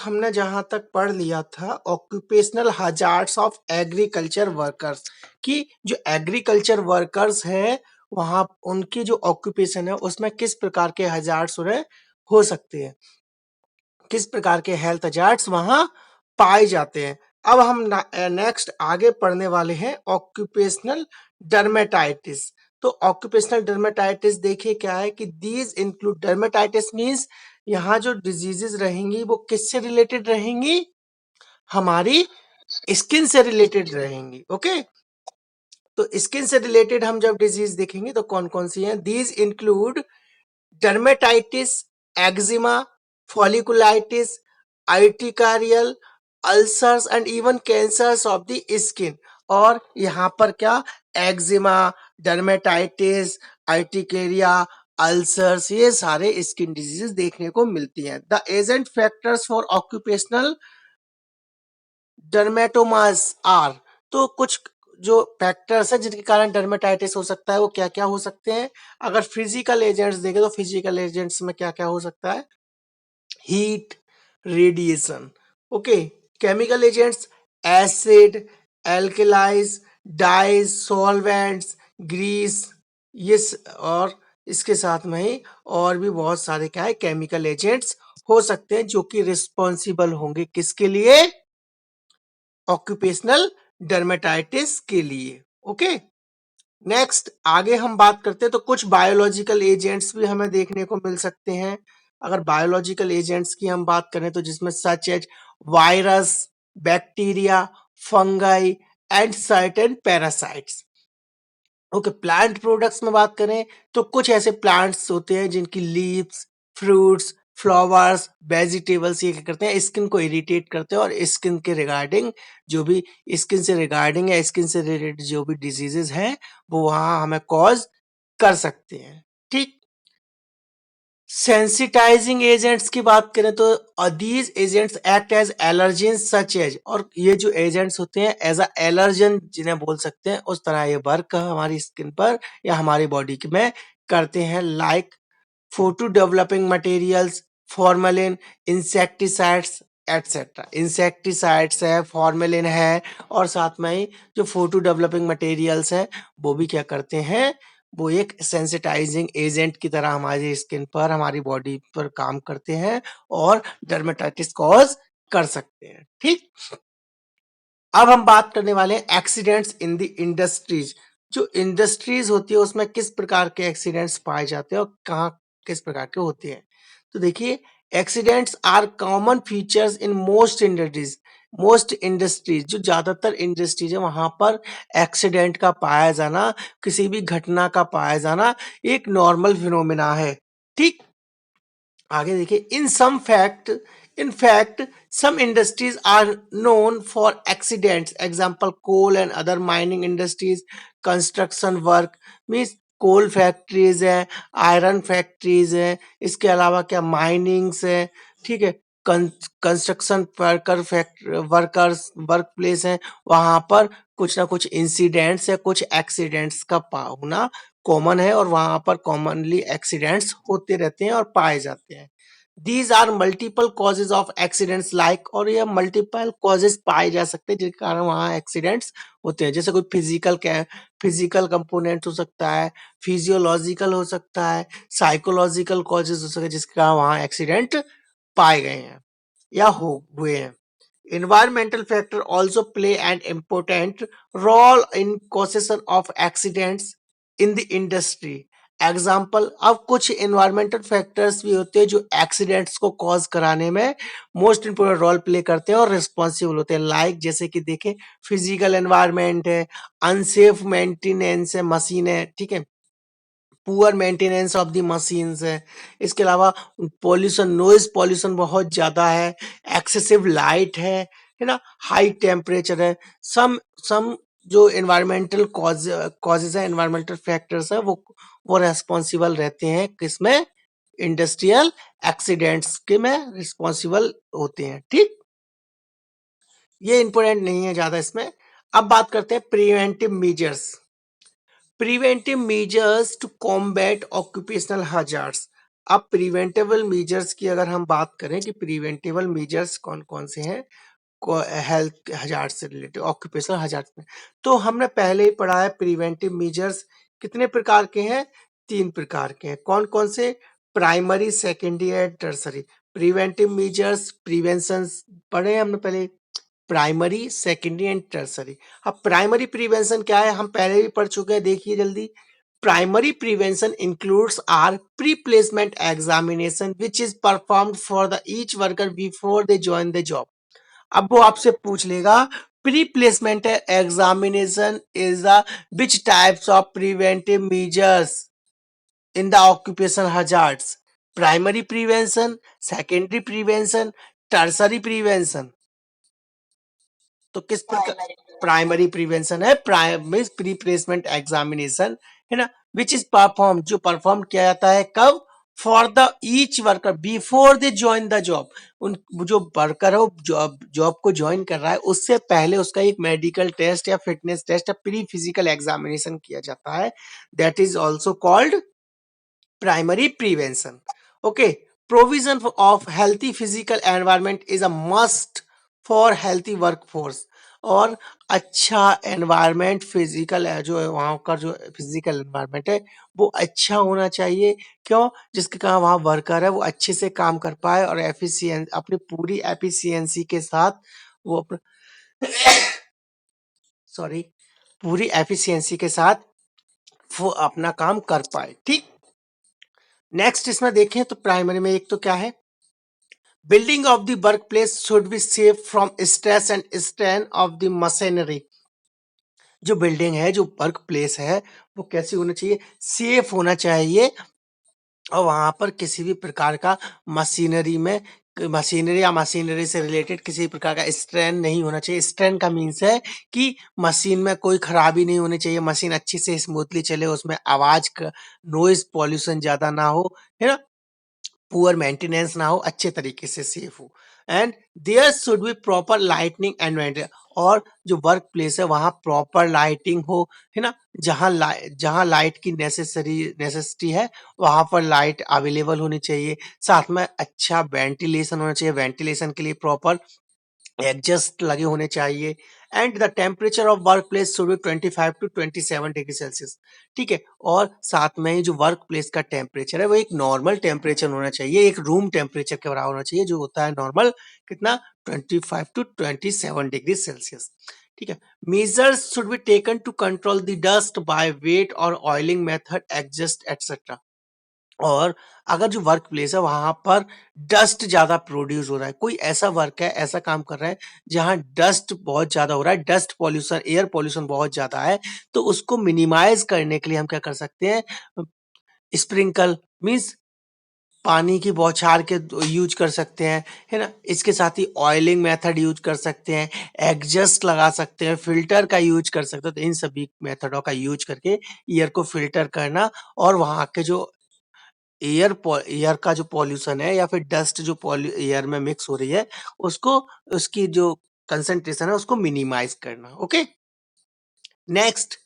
हमने जहां तक पढ़ लिया था occupational hazards of agriculture workers कि जो एग्रीकल्चर वर्कर्स है वहां उनकी जो ऑक्यूपेशन है उसमें किस प्रकार के हजार्ड्स उन्हें हो सकते हैं, किस प्रकार के हेल्थ हजार्ड्स वहां पाए जाते हैं। अब हम नेक्स्ट आगे पढ़ने वाले हैं ऑक्यूपेशनल डर्मेटाइटिस। तो ऑक्यूपेशनल डर्मेटाइटिस देखिए क्या है कि दीज इंक्लूड डर्मेटाइटिस मींस यहाँ जो डिजीजेस रहेंगी वो किससे रिलेटेड रहेंगी, हमारी स्किन से रिलेटेड रहेंगी। ओके, तो स्किन से रिलेटेड हम जब डिजीज देखेंगे तो कौन कौन सी हैं, these include dermatitis, eczema, folliculitis, urticarial, ulcers and even cancers of the skin. और यहाँ पर क्या, एक्जिमा, डर्मेटाइटिस, अर्टिकेरिया, अल्सर्स, ये सारे स्किन डिजीजेस देखने को मिलती हैं। The agent factors for occupational dermatoses are, तो कुछ जो फैक्टर्स है जिनके कारण डर्मेटाइटिस हो सकता है वो क्या क्या हो सकते हैं। अगर फिजिकल एजेंट्स देखें तो फिजिकल एजेंट्स में क्या क्या हो सकता है, heat, radiation. Okay, chemical agents acid, alkalis, dyes, solvents, grease, ये और इसके साथ में ही और भी बहुत सारे क्या है केमिकल एजेंट्स हो सकते हैं जो कि रिस्पॉन्सिबल होंगे किसके लिए, ऑक्यूपेशनल डर्मेटाइटिस के लिए। ओके, नेक्स्ट आगे हम बात करते हैं तो कुछ बायोलॉजिकल एजेंट्स भी हमें देखने को मिल सकते हैं। अगर बायोलॉजिकल एजेंट्स की हम बात करें तो जिसमें such as virus, bacteria, fungi and certain parasites. Okay, plant products में बात करें तो कुछ ऐसे प्लांट्स होते हैं जिनकी लीव्स, फ्रूट्स, फ्लावर्स, वेजिटेबल्स ये क्या करते हैं, स्किन को इरिटेट करते हैं और स्किन के रिगार्डिंग जो भी स्किन से रिगार्डिंग या स्किन से रिलेटेड जो भी डिजीजेस हैं वो वहां हमें कॉज कर सकते हैं। ठीक, सेंसिटाइजिंग एजेंट्स की बात करें तो these agents act as allergen such as, और ये जो एजेंट्स होते हैं एज अ एलर्जन जिन्हें बोल सकते हैं उस तरह ये वर्क हमारी स्किन पर या हमारी बॉडी में करते हैं। Like photo developing materials, formalin, insecticides etcetera. Insecticides है, फॉर्मेलिन है और साथ में ही जो फोटो डेवलपिंग मटेरियल्स हैं वो भी क्या करते हैं, वो एक सेंसिटाइजिंग एजेंट की तरह हमारी स्किन पर, हमारी बॉडी पर काम करते हैं और डर्मेटाइटिस कॉज कर सकते हैं। ठीक, अब हम बात करने वाले हैं एक्सीडेंट्स इन द इंडस्ट्रीज। जो इंडस्ट्रीज होती है उसमें किस प्रकार के एक्सीडेंट्स पाए जाते हैं और कहाँ किस प्रकार के होते हैं। तो देखिए, accidents are common features in most industries, जो ज्यादातर इंडस्ट्रीज है वहां पर एक्सीडेंट का पाया जाना, किसी भी घटना का पाया जाना एक नॉर्मल फिनोमिना है। ठीक, आगे देखिए, in fact some industries are known for accidents, example coal and other mining industries, construction work means coal factories है, आयरन फैक्ट्रीज है, इसके अलावा क्या माइनिंग्स है। ठीक है, कंस्ट्रक्शन वर्कर्स वर्क प्लेस है, वहां पर कुछ ना कुछ इंसिडेंट्स है, कुछ एक्सीडेंट्स का होना कॉमन है और वहां पर कॉमनली एक्सीडेंट्स होते रहते हैं और पाए जाते हैं। These are multiple causes of accidents like, और ये मल्टीपल कॉजेज पाए जा सकते हैं जिनके कारण वहां एक्सीडेंट्स होते हैं। जैसे कोई फिजिकल कंपोनेंट हो सकता है, फिजियोलॉजिकल हो सकता है, साइकोलॉजिकल कॉजेज हो सकते हैं जिसके कारण वहां एक्सीडेंट पाए गए हैं या हुए हैं। Environmental factor also play an important role in causation of accidents in the industry. Example, अब कुछ इन्वायरमेंटल फैक्टर्स भी होते हैं जो एक्सीडेंट्स को कॉज कराने में मोस्ट इंपोर्टेंट रोल प्ले करते हैं और रिस्पॉन्सिबल होते हैं। लाइक जैसे कि देखें, फिजिकल एनवायरनमेंट है, अनसेफ मेंटेनेंस है, मशीन है, ठीक है, poor maintenance of the machines है, इसके अलावा पॉल्यूशन, नॉइज पॉल्यूशन बहुत ज्यादा है, एक्सेसिव लाइट है ना, हाई टेम्परेचर है। सम जो एनवायरमेंटल कॉजेज है, एनवायरमेंटल फैक्टर्स है, वो रेस्पॉन्सिबल रहते हैं किसमें, इंडस्ट्रियल एक्सीडेंट्स के में रिस्पॉन्सिबल होते हैं। ठीक, ये इंपॉर्टेंट नहीं है ज्यादा इसमें। अब बात करते हैं preventive measures to combat occupational hazards. अब प्रिवेंटेबल मेजर्स की अगर हम बात करें कि प्रिवेंटेबल मेजर्स कौन-कौन से हैं हेल्थ हजार्ड से रिलेटेड, ऑक्यूपेशनल हजार्ड में, तो हमने पहले ही पढ़ा है प्रिवेंटिव मेजर्स कितने प्रकार के हैं, 3 प्रकार के हैं। कौन-कौन से? Primary, secondary and tertiary. Preventive measures prevention पढ़े हैं हमने पहले, प्राइमरी, सेकेंडरी एंड टर्सरी। अब प्राइमरी प्रिवेंशन क्या है, हम पहले भी पढ़ चुके हैं, देखिए जल्दी। Primary prevention includes are pre placement examination which is performed for the each worker before they join the job. अब वो आपसे पूछ लेगा pre placement examination is the which types of preventive measures in the occupation hazards? Primary prevention, secondary prevention, tertiary prevention. तो किस प्रकार? Primary prevention है, primary pre placement examination है ना, विच इज परफॉर्म, जो परफॉर्म किया जाता है कब? For the each worker before they join the job. उन जो वर्कर है वो जॉब को ज्वाइन कर रहा है उससे पहले उसका एक मेडिकल टेस्ट या फिटनेस टेस्ट या प्री फिजिकल एग्जामिनेशन किया जाता है, that is also called primary prevention. Okay, provision of healthy physical environment is a must for healthy workforce. और अच्छा एनवायरमेंट फिजिकल जो है वहाँ का जो फिजिकल एनवायरमेंट है वो अच्छा होना चाहिए। क्यों? जिसके कारण वहाँ वर्कर है वो अच्छे से काम कर पाए और एफिशिएंट अपनी पूरी एफिशिएंसी के साथ वो सॉरी पूरी एफिशिएंसी के साथ वो अपना काम कर पाए। ठीक, नेक्स्ट इसमें देखें तो प्राइमरी में एक तो क्या है, building of the work place should be safe from stress and strain of the machinery. जो बिल्डिंग है, जो वर्क प्लेस है वो कैसी होना चाहिए? सेफ होना चाहिए और वहां पर किसी भी प्रकार का मशीनरी में मशीनरी या मशीनरी से रिलेटेड किसी प्रकार का स्ट्रेन नहीं होना चाहिए। स्ट्रेन का मीन्स है कि मशीन में कोई खराबी नहीं होनी चाहिए, मशीन अच्छी से स्मूथली चले, उसमें आवाज का नॉइज पॉल्यूशन ज्यादा ना हो, है ना, पुअर मेंटेनेंस ना हो, अच्छे तरीके से सेफ हो। And there should be proper lightning and और जो वर्क प्लेस है वहां प्रॉपर लाइटिंग हो, है ना, जहां लाइट की नेसेसिटी है वहां पर लाइट अवेलेबल होनी चाहिए। साथ में अच्छा वेंटिलेशन होना चाहिए, वेंटिलेशन के लिए प्रॉपर एडजस्ट लगे होने चाहिए। And the temperature of work place should be 25 to 27 degree Celsius. ठीक है, और साथ में ही जो वर्क प्लेस का टेम्परेचर है वो एक नॉर्मल टेम्परेचर होना चाहिए, एक रूम टेम्परेचर के बराबर होना चाहिए, जो होता है नॉर्मल कितना, 25 to 27 डिग्री सेल्सियस। ठीक है, measures should be taken to control the dust by wet और ऑयलिंग मेथड एडजस्ट एटसेट्रा। और अगर जो वर्क प्लेस है वहां पर डस्ट ज्यादा प्रोड्यूस हो रहा है, कोई ऐसा वर्क है, ऐसा काम कर रहा है जहां डस्ट बहुत ज्यादा हो रहा है, डस्ट पॉल्यूशन, एयर पॉल्यूशन बहुत ज्यादा है, तो उसको मिनिमाइज करने के लिए हम क्या कर सकते हैं? स्प्रिंकल मीन्स पानी की बौछार के यूज कर सकते हैं, है ना। इसके साथ ही ऑयलिंग मेथड यूज कर सकते हैं, एग्जस्ट लगा सकते हैं, फिल्टर का यूज कर सकते हैं। तो इन सभी मेथडों का यूज करके एयर को फिल्टर करना और वहां के जो एयर का जो पॉल्यूशन है या फिर डस्ट जो एयर में मिक्स हो रही है उसको, उसकी जो कंसंट्रेशन है उसको मिनिमाइज करना। Okay, next,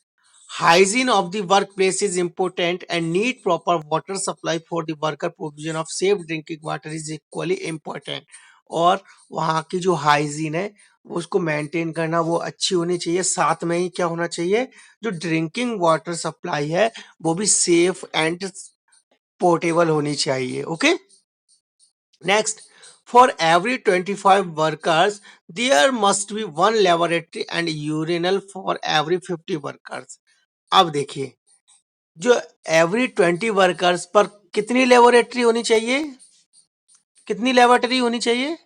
hygiene of the workplace is important and need proper water supply for the worker. Provision of safe drinking water is equally important. और वहाँ की जो हाइजीन है उसको मेंटेन करना वो अच्छी होनी चाहिए। साथ में ही क्या होना चाहिए, जो ड्रिंकिंग वाटर सप्लाई है वो भी सेफ एंड पोर्टेबल होनी चाहिए। Okay, next, for every 25 workers there must be one laboratory and urinal for every 50 workers. अब देखिए, जो एवरी 20 वर्कर्स पर कितनी लेबोरेटरी होनी चाहिए? कितनी लेबोरेटरी होनी चाहिए?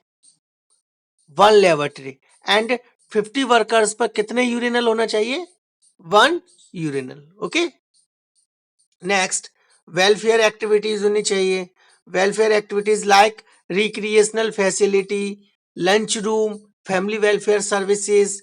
One laboratory. एंड 50 वर्कर्स पर कितने यूरिनल होना चाहिए? One urinal. Okay, next, welfare activities होनी चाहिए। Welfare activities like recreational facility, lunch room, family welfare services,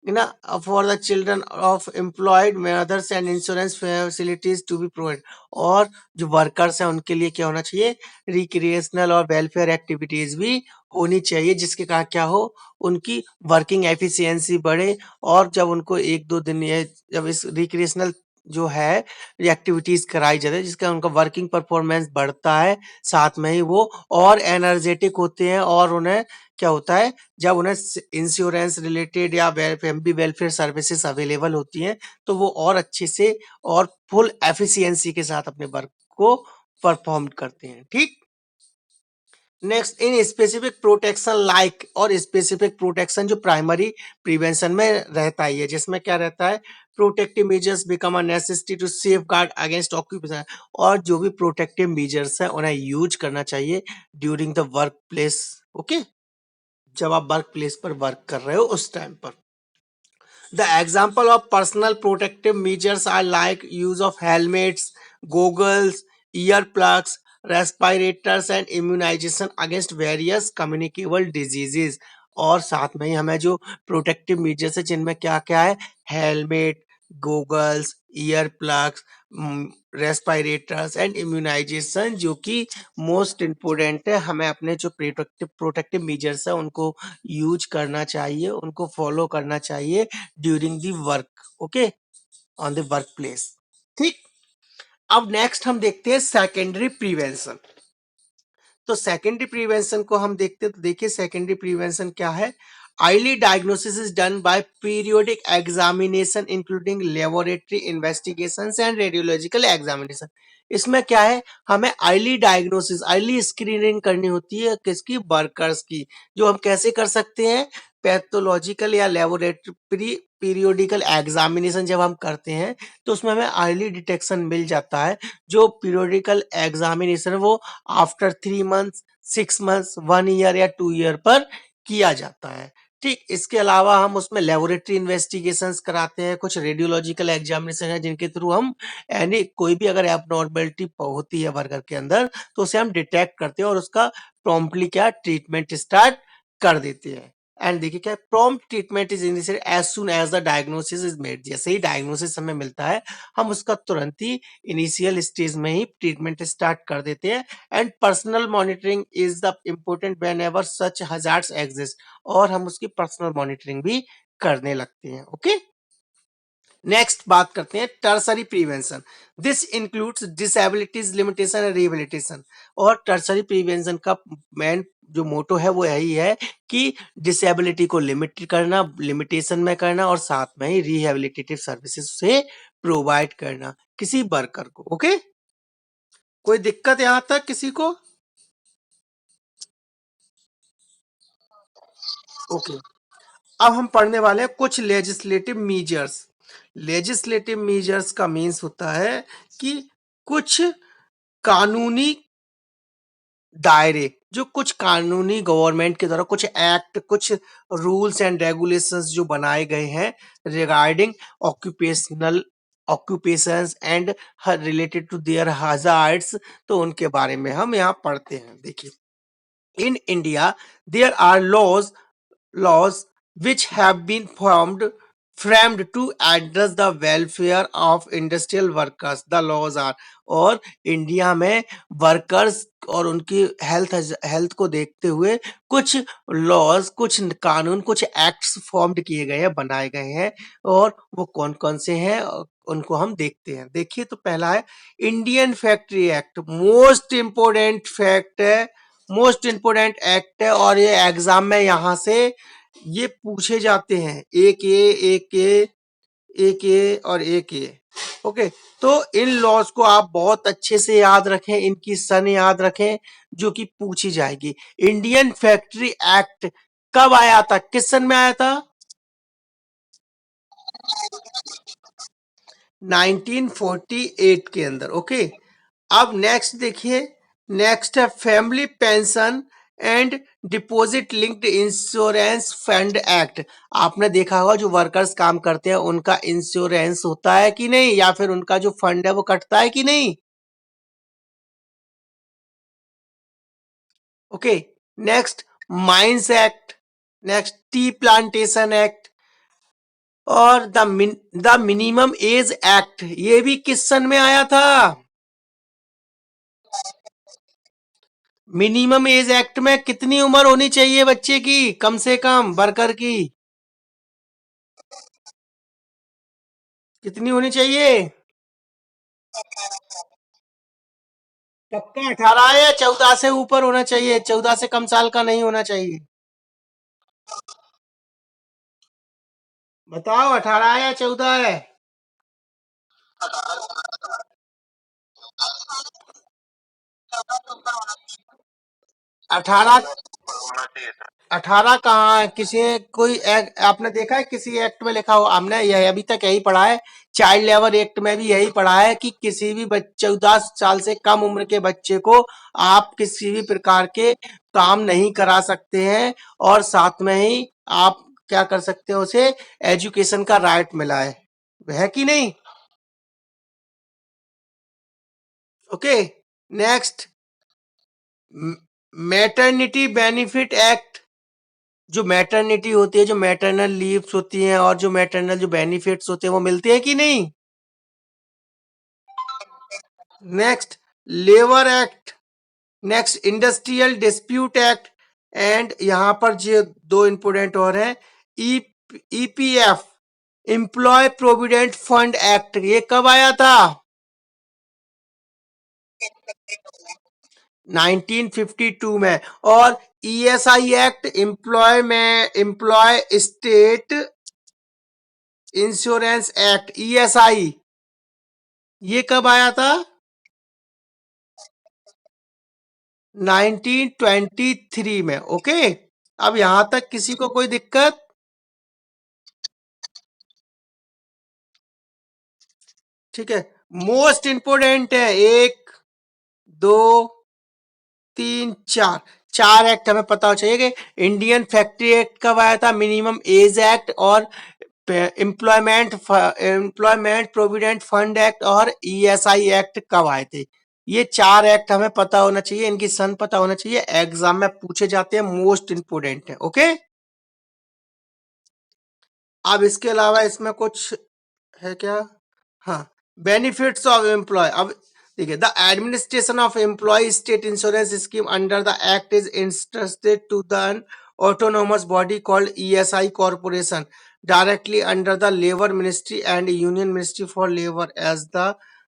ना, for the children of employed mothers and insurance facilities to be provide. और जो workers हैं उनके लिए क्या होना चाहिए, रिक्रिएशनल और वेलफेयर एक्टिविटीज भी होनी चाहिए, जिसके कारण क्या हो, उनकी वर्किंग एफिशिएंसी बढ़े। और जब उनको एक दो दिन ये जब इस रिक्रिएशनल जो है एक्टिविटीज कराई जाती है, जिसका उनका वर्किंग परफॉर्मेंस बढ़ता है, साथ में ही वो और एनर्जेटिक होते हैं, और उन्हें क्या होता है, जब उन्हें इंश्योरेंस रिलेटेड या फैमिली वेलफेयर सर्विसेज अवेलेबल होती हैं, तो वो और अच्छे से और फुल एफिशिएंसी के साथ अपने वर्क को परफॉर्म करते हैं। ठीक, next, in specific protection like, और स्पेसिफिक प्रोटेक्शन जो प्राइमरी प्रिवेंशन में रहता है, जिसमें क्या रहता है, protective measures become a necessity to safeguard against occupation, और जो भी प्रोटेक्टिव मेजर्स है उन्हें यूज करना चाहिए during the work place. Okay, जब आप वर्क प्लेस पर वर्क कर रहे हो उस टाइम पर। The example of personal protective measures are like use of helmets, goggles, earplugs, respirators and immunization against various communicable diseases। और साथ में ही हमें जो प्रोटेक्टिव मेजर्स है, जिनमें क्या क्या है, helmet, goggles, ear plugs, respirators and immunization, जो कि मोस्ट इम्पोर्टेंट है, हमें अपने जो प्रोटेक्टिव प्रोटेक्टिव मेजर्स है उनको यूज करना चाहिए, उनको फॉलो करना चाहिए during the work. Okay, on the work place. ठीक, अब नेक्स्ट हम देखते हैं सेकेंडरी प्रिवेंशन। तो सेकेंडरी प्रिवेंशन को हम देखते हैं, तो देखिए सेकेंडरी प्रिवेंशन क्या है। Early diagnosis is done by periodic examination including laboratory investigations and radiological examination. इसमें क्या है, हमें अर्ली डायग्नोसिस, अर्ली स्क्रीनिंग करनी होती है, किसकी, वर्कर्स की, जो हम कैसे कर सकते हैं, पैथोलॉजिकल या लेबोरेटरी पीरियोडिकल एग्जामिनेशन जब हम करते हैं तो उसमें हमें अर्ली डिटेक्शन मिल जाता है। जो पीरियोडिकल एग्जामिनेशन वो आफ्टर 3 मंथ्स, 6 मंथ्स, 1 ईयर या 2 ईयर पर किया जाता है। ठीक, इसके अलावा हम उसमें लेबोरेटरी इन्वेस्टिगेशंस कराते हैं, कुछ रेडियोलॉजिकल एग्जामिनेशन है जिनके थ्रू हम यानी कोई भी अगर एबनॉर्मेलिटी होती है वर्कर के अंदर तो उसे हम डिटेक्ट करते हैं और उसका प्रॉम्प्टली क्या ट्रीटमेंट स्टार्ट कर देते हैं। एंड देखिए क्या, prompt treatment is initiated as soon as the diagnosis is made. जैसे ही डायग्नोसिस हमें मिलता है हम उसका तुरंत ही इनिशियल स्टेज में ही ट्रीटमेंट स्टार्ट कर देते हैं। And personal monitoring is the important when ever such hazards exist, और हम उसकी पर्सनल मॉनिटरिंग भी करने लगते हैं। ओके, नेक्स्ट बात करते हैं tertiary prevention. This includes disabilities limitation and rehabilitation. और टर्सरी प्रिवेंशन का मेन जो मोटो है वो यही है कि डिसेबिलिटी को लिमिट करना, लिमिटेशन में करना, और साथ में ही रिहेबिलिटेटिव सर्विसेज से प्रोवाइड करना किसी वर्कर को। ओके, कोई दिक्कत यहां तक किसी को? ओके, अब हम पढ़ने वाले हैं कुछ लेजिस्लेटिव मीजर्स। लेजिस्लेटिव मीजर्स का मीन्स होता है कि कुछ कानूनी दायरे, जो कुछ कानूनी गवर्नमेंट के द्वारा कुछ एक्ट, कुछ रूल्स एंड रेगुलेशंस जो बनाए गए हैं regarding occupational occupations and related to their hazards, तो उनके बारे में हम यहाँ पढ़ते हैं। देखिए, in India there are laws which have been framed to address the welfare of industrial workers. The laws are, और इंडिया में वर्कर्स और उनकी हेल्थ को देखते हुए कुछ लॉज, कुछ कानून, कुछ एक्ट्स फॉर्म्ड किए गए हैं, बनाए गए हैं, और वो कौन कौन से हैं उनको हम देखते हैं। देखिए, तो पहला है Indian factory act. Most important fact है, मोस्ट इंपोर्टेंट एक्ट है, और ये एग्जाम में यहाँ से ये पूछे जाते हैं, एक ए और एक ए। ओके, तो इन लॉज को आप बहुत अच्छे से याद रखें, इनकी सन याद रखें जो कि पूछी जाएगी। इंडियन फैक्ट्री एक्ट कब आया था, किस सन में आया था? 1948 के अंदर। ओके, अब नेक्स्ट देखिए, नेक्स्ट है family pension and deposit linked insurance fund act. आपने देखा होगा जो वर्कर्स काम करते हैं उनका इंश्योरेंस होता है कि नहीं, या फिर उनका जो फंड है वो कटता है कि नहीं। Okay, next mines act, next tea plantation act, और द मिनिमम एज एक्ट, ये भी किस सन में आया था? मिनिमम एज एक्ट में कितनी उम्र होनी चाहिए बच्चे की, कम से कम वर्कर की कितनी होनी चाहिए? पक्का 18 है या 14 से ऊपर होना चाहिए? 14 से कम साल का नहीं होना चाहिए। बताओ 18 है या 14 है? 18। 18 कहाँ है? किसी कोई आपने देखा है किसी एक्ट में लिखा हो? हमने यह अभी तक यही पढ़ा है, चाइल्ड लेबर एक्ट में भी यही पढ़ा है कि किसी भी 14 साल से कम उम्र के बच्चे को आप किसी भी प्रकार के काम नहीं करा सकते हैं, और साथ में ही आप क्या कर सकते हो, उसे एजुकेशन का राइट मिला है कि नहीं? Okay, next, maternity benefit act. जो मैटरनिटी होती है, जो मैटरनल लीव्स होती हैं और जो मैटरनल जो बेनिफिट्स होते हैं वो मिलते हैं कि नहीं? Next, labour act. Next, industrial dispute act. And यहां पर जो दो इंपोर्टेंट और हैं, EPF, employ provident fund act. ये कब आया था? 1952 में। और ESI act, employ state insurance act, ESI, ये कब आया था? 1923 में। ओके, अब यहां तक किसी को कोई दिक्कत? ठीक है, मोस्ट इंपोर्टेंट है, 1, 2, 3, 4, 4 एक्ट हमें पता होना चाहिए कि इंडियन फैक्ट्री एक्ट कब आया था, मिनिमम एज एक्ट, और एम्प्लॉयमेंट प्रोविडेंट फंड एक्ट और ईएसआई एक्ट कब आए थे। ये 4 एक्ट हमें पता होना चाहिए, इनकी सन पता होना चाहिए, एग्जाम में पूछे जाते हैं, मोस्ट इंपोर्टेंट है। ओके, अब इसके अलावा इसमें कुछ है क्या? हाँ, बेनिफिट्स ऑफ एम्प्लॉय। अब देखिए, the administration of employ state insurance scheme under the act is interested to the autonomous body called ESI corporation directly under the labour ministry and union ministry for labour as the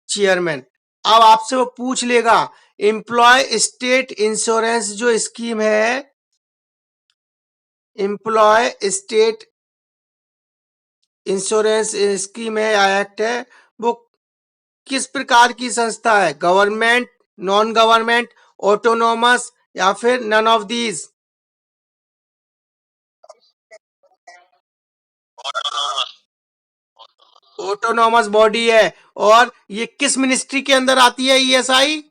chairman. अब आपसे वो पूछ लेगा, employ state insurance जो scheme है, employ state insurance scheme है या act है, वो किस प्रकार की संस्था है? गवर्नमेंट, नॉन गवर्नमेंट, ऑटोनोमस, या फिर none of these? Autonomous body है। और ये किस मिनिस्ट्री के अंदर आती है, ESI?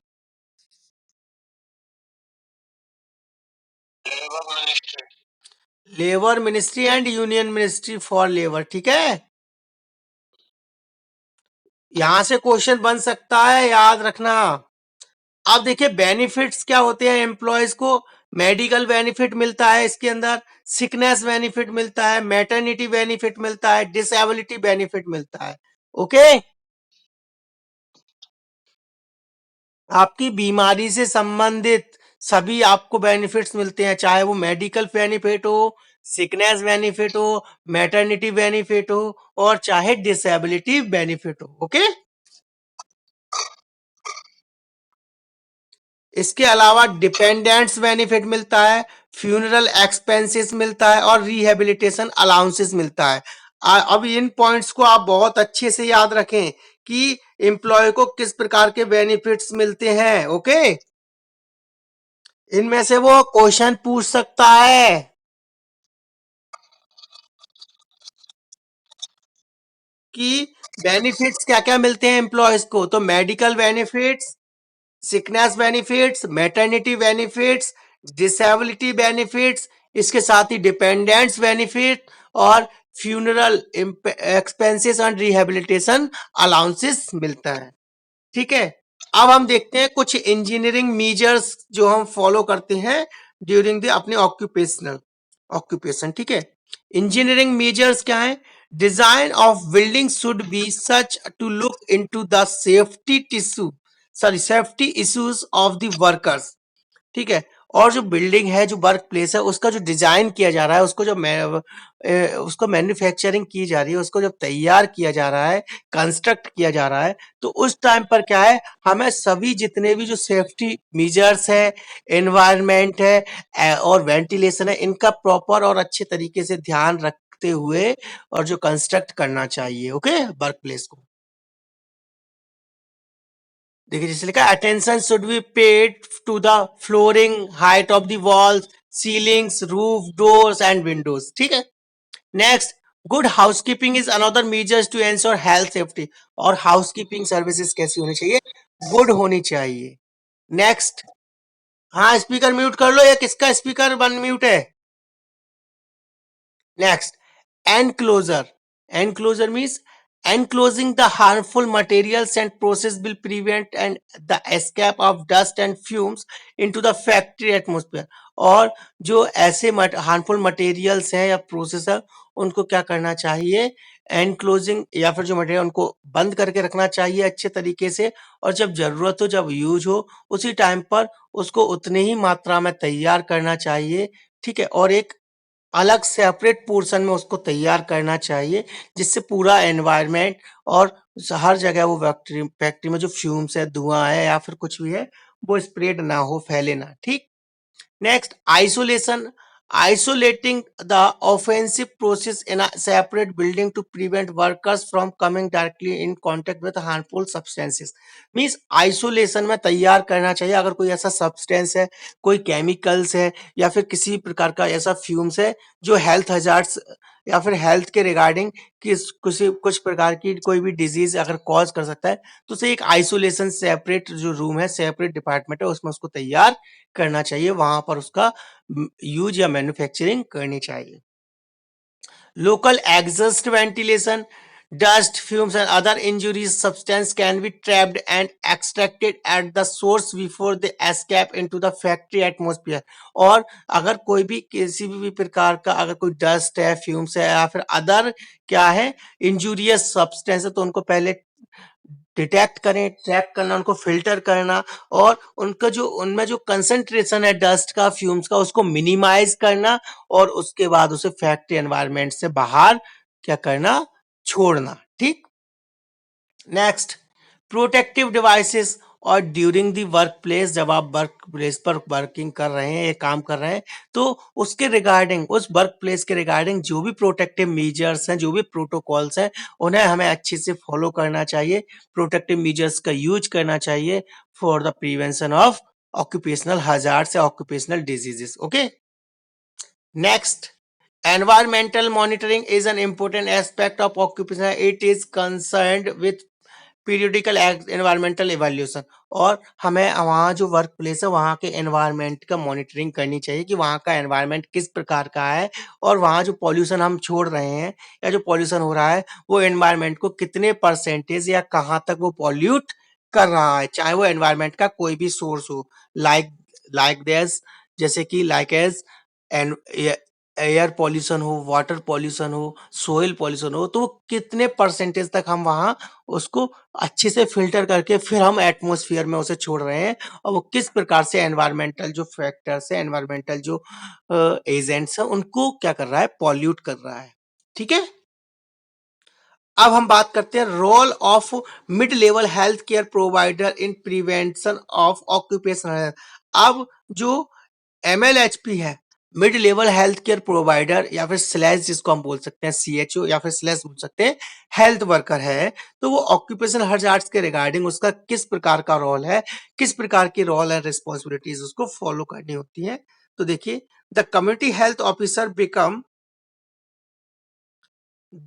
Labour ministry and union ministry for labour. ठीक है, यहां से क्वेश्चन बन सकता है, याद रखना। अब देखिए, बेनिफिट्स क्या होते हैं एम्प्लॉयज को? मेडिकल बेनिफिट मिलता है इसके अंदर, सिकनेस बेनिफिट मिलता है, मैटरनिटी बेनिफिट मिलता है, डिसेबिलिटी बेनिफिट मिलता है। ओके, आपकी बीमारी से संबंधित सभी आपको बेनिफिट्स मिलते हैं, चाहे वो मेडिकल बेनिफिट हो, सिकनेस बेनिफिट हो, मैटरनिटी बेनिफिट हो, और चाहे डिसेबिलिटी बेनिफिट हो। ओके, इसके अलावा डिपेंडेंट्स बेनिफिट मिलता है, फ्यूनरल एक्सपेंसेस मिलता है, और रिहेबिलिटेशन अलाउंसेस मिलता है। अब इन पॉइंट्स को आप बहुत अच्छे से याद रखें कि एम्प्लॉय को किस प्रकार के बेनिफिट्स मिलते हैं। ओके, इनमें से वो क्वेश्चन पूछ सकता है कि बेनिफिट्स क्या क्या मिलते हैं एम्प्लॉयज को। तो medical benefits, sickness benefits, maternity benefits, disability benefits, इसके साथ ही डिपेंडेंट्स बेनिफिट, और funeral expenses and rehabilitation allowances मिलता है। ठीक है, अब हम देखते हैं कुछ इंजीनियरिंग मेजर्स जो हम फॉलो करते हैं ड्यूरिंग द अपने ऑक्यूपेशन। ठीक है, इंजीनियरिंग मेजर्स क्या है? Design of building should be such to look into the safety issues of the workers. ठीक है, और जो बिल्डिंग है, जो वर्क प्लेस है, उसका जो डिजाइन किया जा रहा है, उसको जो उसको मैन्युफैक्चरिंग की जा रही है, उसको जब तैयार किया जा रहा है, कंस्ट्रक्ट किया जा रहा है, तो उस टाइम पर क्या है, हमें सभी जितने भी जो सेफ्टी मेजर्स है, एनवायरनमेंट है और वेंटिलेशन है, इनका प्रॉपर और अच्छे तरीके से ध्यान रखते हुए और जो कंस्ट्रक्ट करना चाहिए, ओके, वर्क प्लेस को। देखिए जैसे लिखा है, attention should be paid to the flooring, height of the walls, ceilings, roof, doors and windows, ठीक है। Next, good housekeeping is another measures to ensure health safety. और हाउसकीपिंग सर्विसेज कैसी होनी चाहिए? गुड होनी चाहिए। नेक्स्ट, हाँ स्पीकर म्यूट कर लो, या किसका स्पीकर वन म्यूट है? Next, enclosure. Enclosure means enclosing the harmful materials and process will prevent and the escape of dust and fumes into the factory atmosphere. और जो ऐसे हार्मफुल मटेरियल्स हैं या प्रोसेस है, उनको क्या करना चाहिए? एनक्लोजिंग या फिर जो मटेरियल उनको बंद करके रखना चाहिए अच्छे तरीके से, और जब जरूरत हो, जब यूज हो, उसी टाइम पर उसको उतनी ही मात्रा में तैयार करना चाहिए, ठीक है। और एक अलग सेपरेट पोर्शन में उसको तैयार करना चाहिए, जिससे पूरा एनवायरनमेंट और हर जगह वो फैक्ट्री फैक्ट्री में जो फ्यूम्स है, धुआं है या फिर कुछ भी है, वो स्प्रेड ना हो, फैले ना, ठीक। Next, isolation. Isolating the offensive process in a separate building to prevent workers from coming directly in contact with harmful substances. Means isolation में तैयार करना चाहिए। अगर कोई ऐसा substance है, कोई chemicals है या फिर किसी प्रकार का ऐसा fumes है जो health hazards या फिर health के regarding कुछ प्रकार की कोई भी disease अगर cause कर सकता है, तो उसे एक isolation separate जो room है, separate department है, उसमें उसको तैयार करना चाहिए, वहां पर उसका यूज या मैन्युफैक्चरिंग करनी चाहिए। Local exhaust ventilation, dust, fumes and other injurious substance can be trapped and extracted at the source before they escape into the factory atmosphere. और अगर कोई भी किसी भी प्रकार का अगर कोई डस्ट है, फ्यूम्स है या फिर अदर क्या है इंजूरियस सब्सटेंस है, तो उनको पहले डिटेक्ट करें, ट्रैक करना, उनको फिल्टर करना और उनका जो उनमें जो कंसंट्रेशन है डस्ट का, फ्यूम्स का, उसको मिनिमाइज करना और उसके बाद उसे फैक्ट्री एनवायरनमेंट से बाहर क्या करना? छोड़ना, ठीक। Next, protective devices. और ड्यूरिंग दी वर्क प्लेस, जब आप वर्क प्लेस पर वर्किंग कर रहे हैं, काम कर रहे हैं, तो उसके रिगार्डिंग, उस वर्क प्लेस के रिगार्डिंग जो भी प्रोटेक्टिव मेजर्स हैं, जो भी प्रोटोकॉल्स हैं, उन्हें हमें अच्छे से फॉलो करना चाहिए। प्रोटेक्टिव मेजर्स का यूज करना चाहिए for the prevention of occupational hazards या occupational diseases, okay. Next, environmental monitoring is an important aspect of occupation. It is concerned with periodical environmental evaluation. और हमें वहाँ जो वर्क प्लेस है वहाँ के एनवायरमेंट का मॉनिटरिंग करनी चाहिए कि वहाँ का एनवायरमेंट किस प्रकार का है और वहाँ जो पॉल्यूशन हम छोड़ रहे हैं या जो पॉल्यूशन हो रहा है वो एनवायरमेंट को कितने परसेंटेज या कहाँ तक वो पॉल्यूट कर रहा है, चाहे वो एनवायरमेंट का कोई भी सोर्स हो, लाइक लाइक दिस, जैसे कि like as an air pollution हो, वाटर पॉल्यूशन हो, सोइल पॉल्यूशन हो, तो कितने परसेंटेज तक हम वहाँ उसको अच्छे से फिल्टर करके फिर हम एटमॉस्फेयर में उसे छोड़ रहे हैं और वो किस प्रकार से एनवायरमेंटल जो फैक्टर्स है, एनवायरमेंटल जो एजेंट्स हैं, उनको क्या कर रहा है? पॉल्यूट कर रहा है, ठीक है। अब हम बात करते हैं role of mid level health care provider in prevention of occupational. अब जो एमएलएचपी है, mid level health care provider या फिर स्लैश जिसको हम बोल सकते हैं, सीएचओ या फिर स्लैश बोल सकते हैं, हेल्थ वर्कर है, तो वो ऑक्यूपेशनल हजार्ड्स के रिगार्डिंग उसका किस प्रकार का रोल है, किस प्रकार की रोल एंड रिस्पॉन्सिबिलिटीज उसको फॉलो करनी होती है। तो देखिए, the community health officer become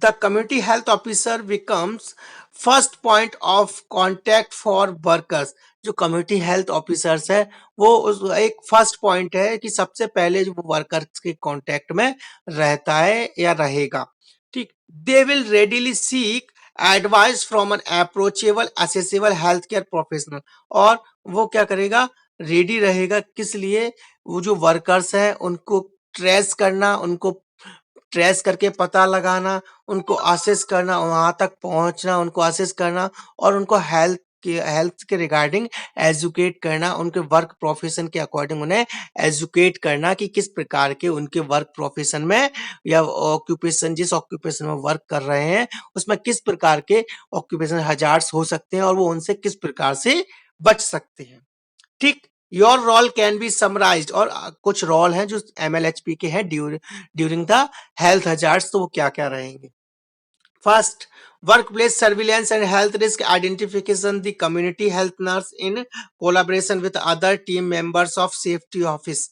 the community health officer becomes first point of contact for workers। जो कम्युनिटी हेल्थ ऑफिसर्स है वो उस एक फर्स्ट पॉइंट है कि सबसे पहले जो वर्कर्स के कांटेक्ट में रहता है या रहेगा, ठीक। They will readily seek advice from an approachable accessible health care professional. और वो क्या करेगा? रेडी रहेगा, किस लिए? वो जो वर्कर्स हैं उनको ट्रेस करना, उनको ट्रेस करके पता लगाना, उनको असेस करना, वहां तक पहुंचना, उनको असेस करना और उनको हेल्थ हेल्थ के रिगार्डिंग एजुकेट करना, उनके वर्क प्रोफेशन के अकॉर्डिंग उन्हें एजुकेट करना कि किस प्रकार के उनके वर्क प्रोफेशन में या ऑक्यूपेशन, जिस ऑक्यूपेशन में वर्क कर रहे हैं उसमें किस प्रकार के ऑक्यूपेशन हजार्ड्स हो सकते हैं और वो उनसे किस प्रकार से बच सकते हैं। ठीक, your role can be summarized, और कुछ रोल हैं जो एमएलएचपी के हैं ड्यूरिंग द हेल्थ हजार्ड्स, तो वो क्या क्या रहेंगे। First, workplace surveillance and health risk identification. The community health nurse in collaboration with other team members of safety office.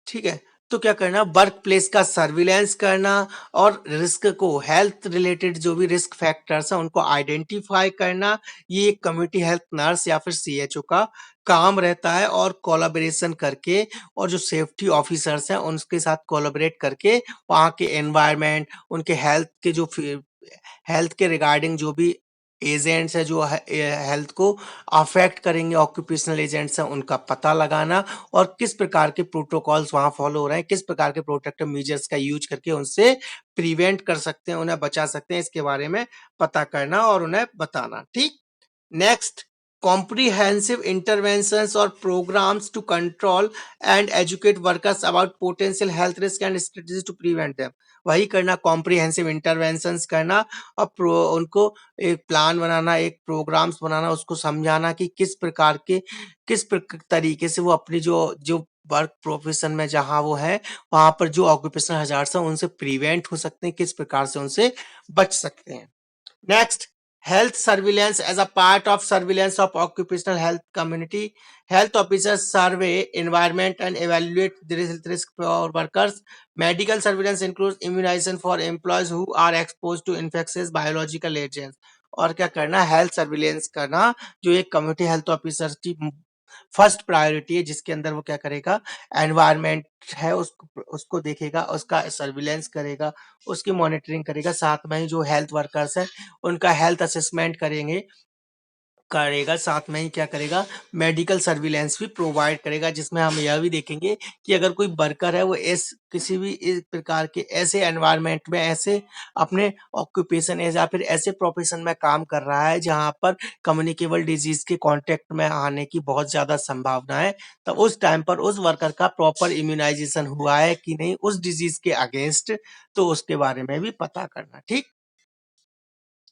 ठीक है, तो क्या करना, वर्क प्लेस का सर्विलेंस करना और रिस्क को, हेल्थ रिलेटेड जो भी रिस्क फैक्टर्स हैं उनको आइडेंटिफाई करना, ये एक कम्युनिटी हेल्थ नर्स या फिर सीएचओ का काम रहता है। और कोलैबोरेशन करके और जो सेफ्टी ऑफिसर्स हैं उनके साथ कोलैबोरेट करके वहाँ के एनवायरनमेंट, उनके हेल्थ के जो हेल्थ के रिगार्डिंग जो भी एजेंट्स है जो हेल्थ को अफेक्ट करेंगे, ऑक्यूपेशनल एजेंट्स हैं, उनका पता लगाना और किस प्रकार के प्रोटोकॉल्स वहां फॉलो हो रहे हैं, किस प्रकार के प्रोटेक्टिव मेजर्स का यूज करके उनसे प्रिवेंट कर सकते हैं, उन्हें बचा सकते हैं, इसके बारे में पता करना और उन्हें बताना। ठीक, next, comprehensive interventions or programs to control and educate workers about potential health risk and strategies to prevent them. वही करना, कॉम्प्रिहेंसिव इंटरवेंशंस करना और उनको एक प्लान बनाना, एक प्रोग्राम्स बनाना, उसको समझाना कि किस तरीके से वो अपनी जो जो वर्क प्रोफेशन में जहां वो है वहां पर जो ऑक्यूपेशनल हजार्ड्स हैं उनसे प्रिवेंट हो सकते हैं, किस प्रकार से उनसे बच सकते हैं। Next, health surveillance as a part of surveillance of occupational health community. Health officers survey environment and evaluate the risk for workers. Medical surveillance includes immunization for employees who are exposed to infectious biological agents. और क्या करना, health surveillance करना, जो एक community health officer की first priority है, जिसके अंदर वो क्या करेगा, एनवायरमेंट है उसको उसको देखेगा, उसका सर्विलेंस करेगा, उसकी मॉनिटरिंग करेगा, साथ में ही जो हेल्थ वर्कर्स हैं उनका हेल्थ असेसमेंट करेगा, साथ में ही क्या करेगा, मेडिकल सर्विलेंस भी प्रोवाइड करेगा, जिसमें हम यह भी देखेंगे कि अगर कोई वर्कर है वो किसी भी इस प्रकार के ऐसे एनवायरनमेंट में, ऐसे अपने ऑक्यूपेशन या फिर ऐसे प्रोफेशन में काम कर रहा है जहां पर कम्युनिकेबल डिजीज के कांटेक्ट में आने की बहुत ज्यादा संभावना है, तो उस टाइम पर उस वर्कर का प्रॉपर इम्यूनाइजेशन हुआ है कि नहीं उस डिजीज के अगेंस्ट, तो उसके बारे में भी पता करना। ठीक,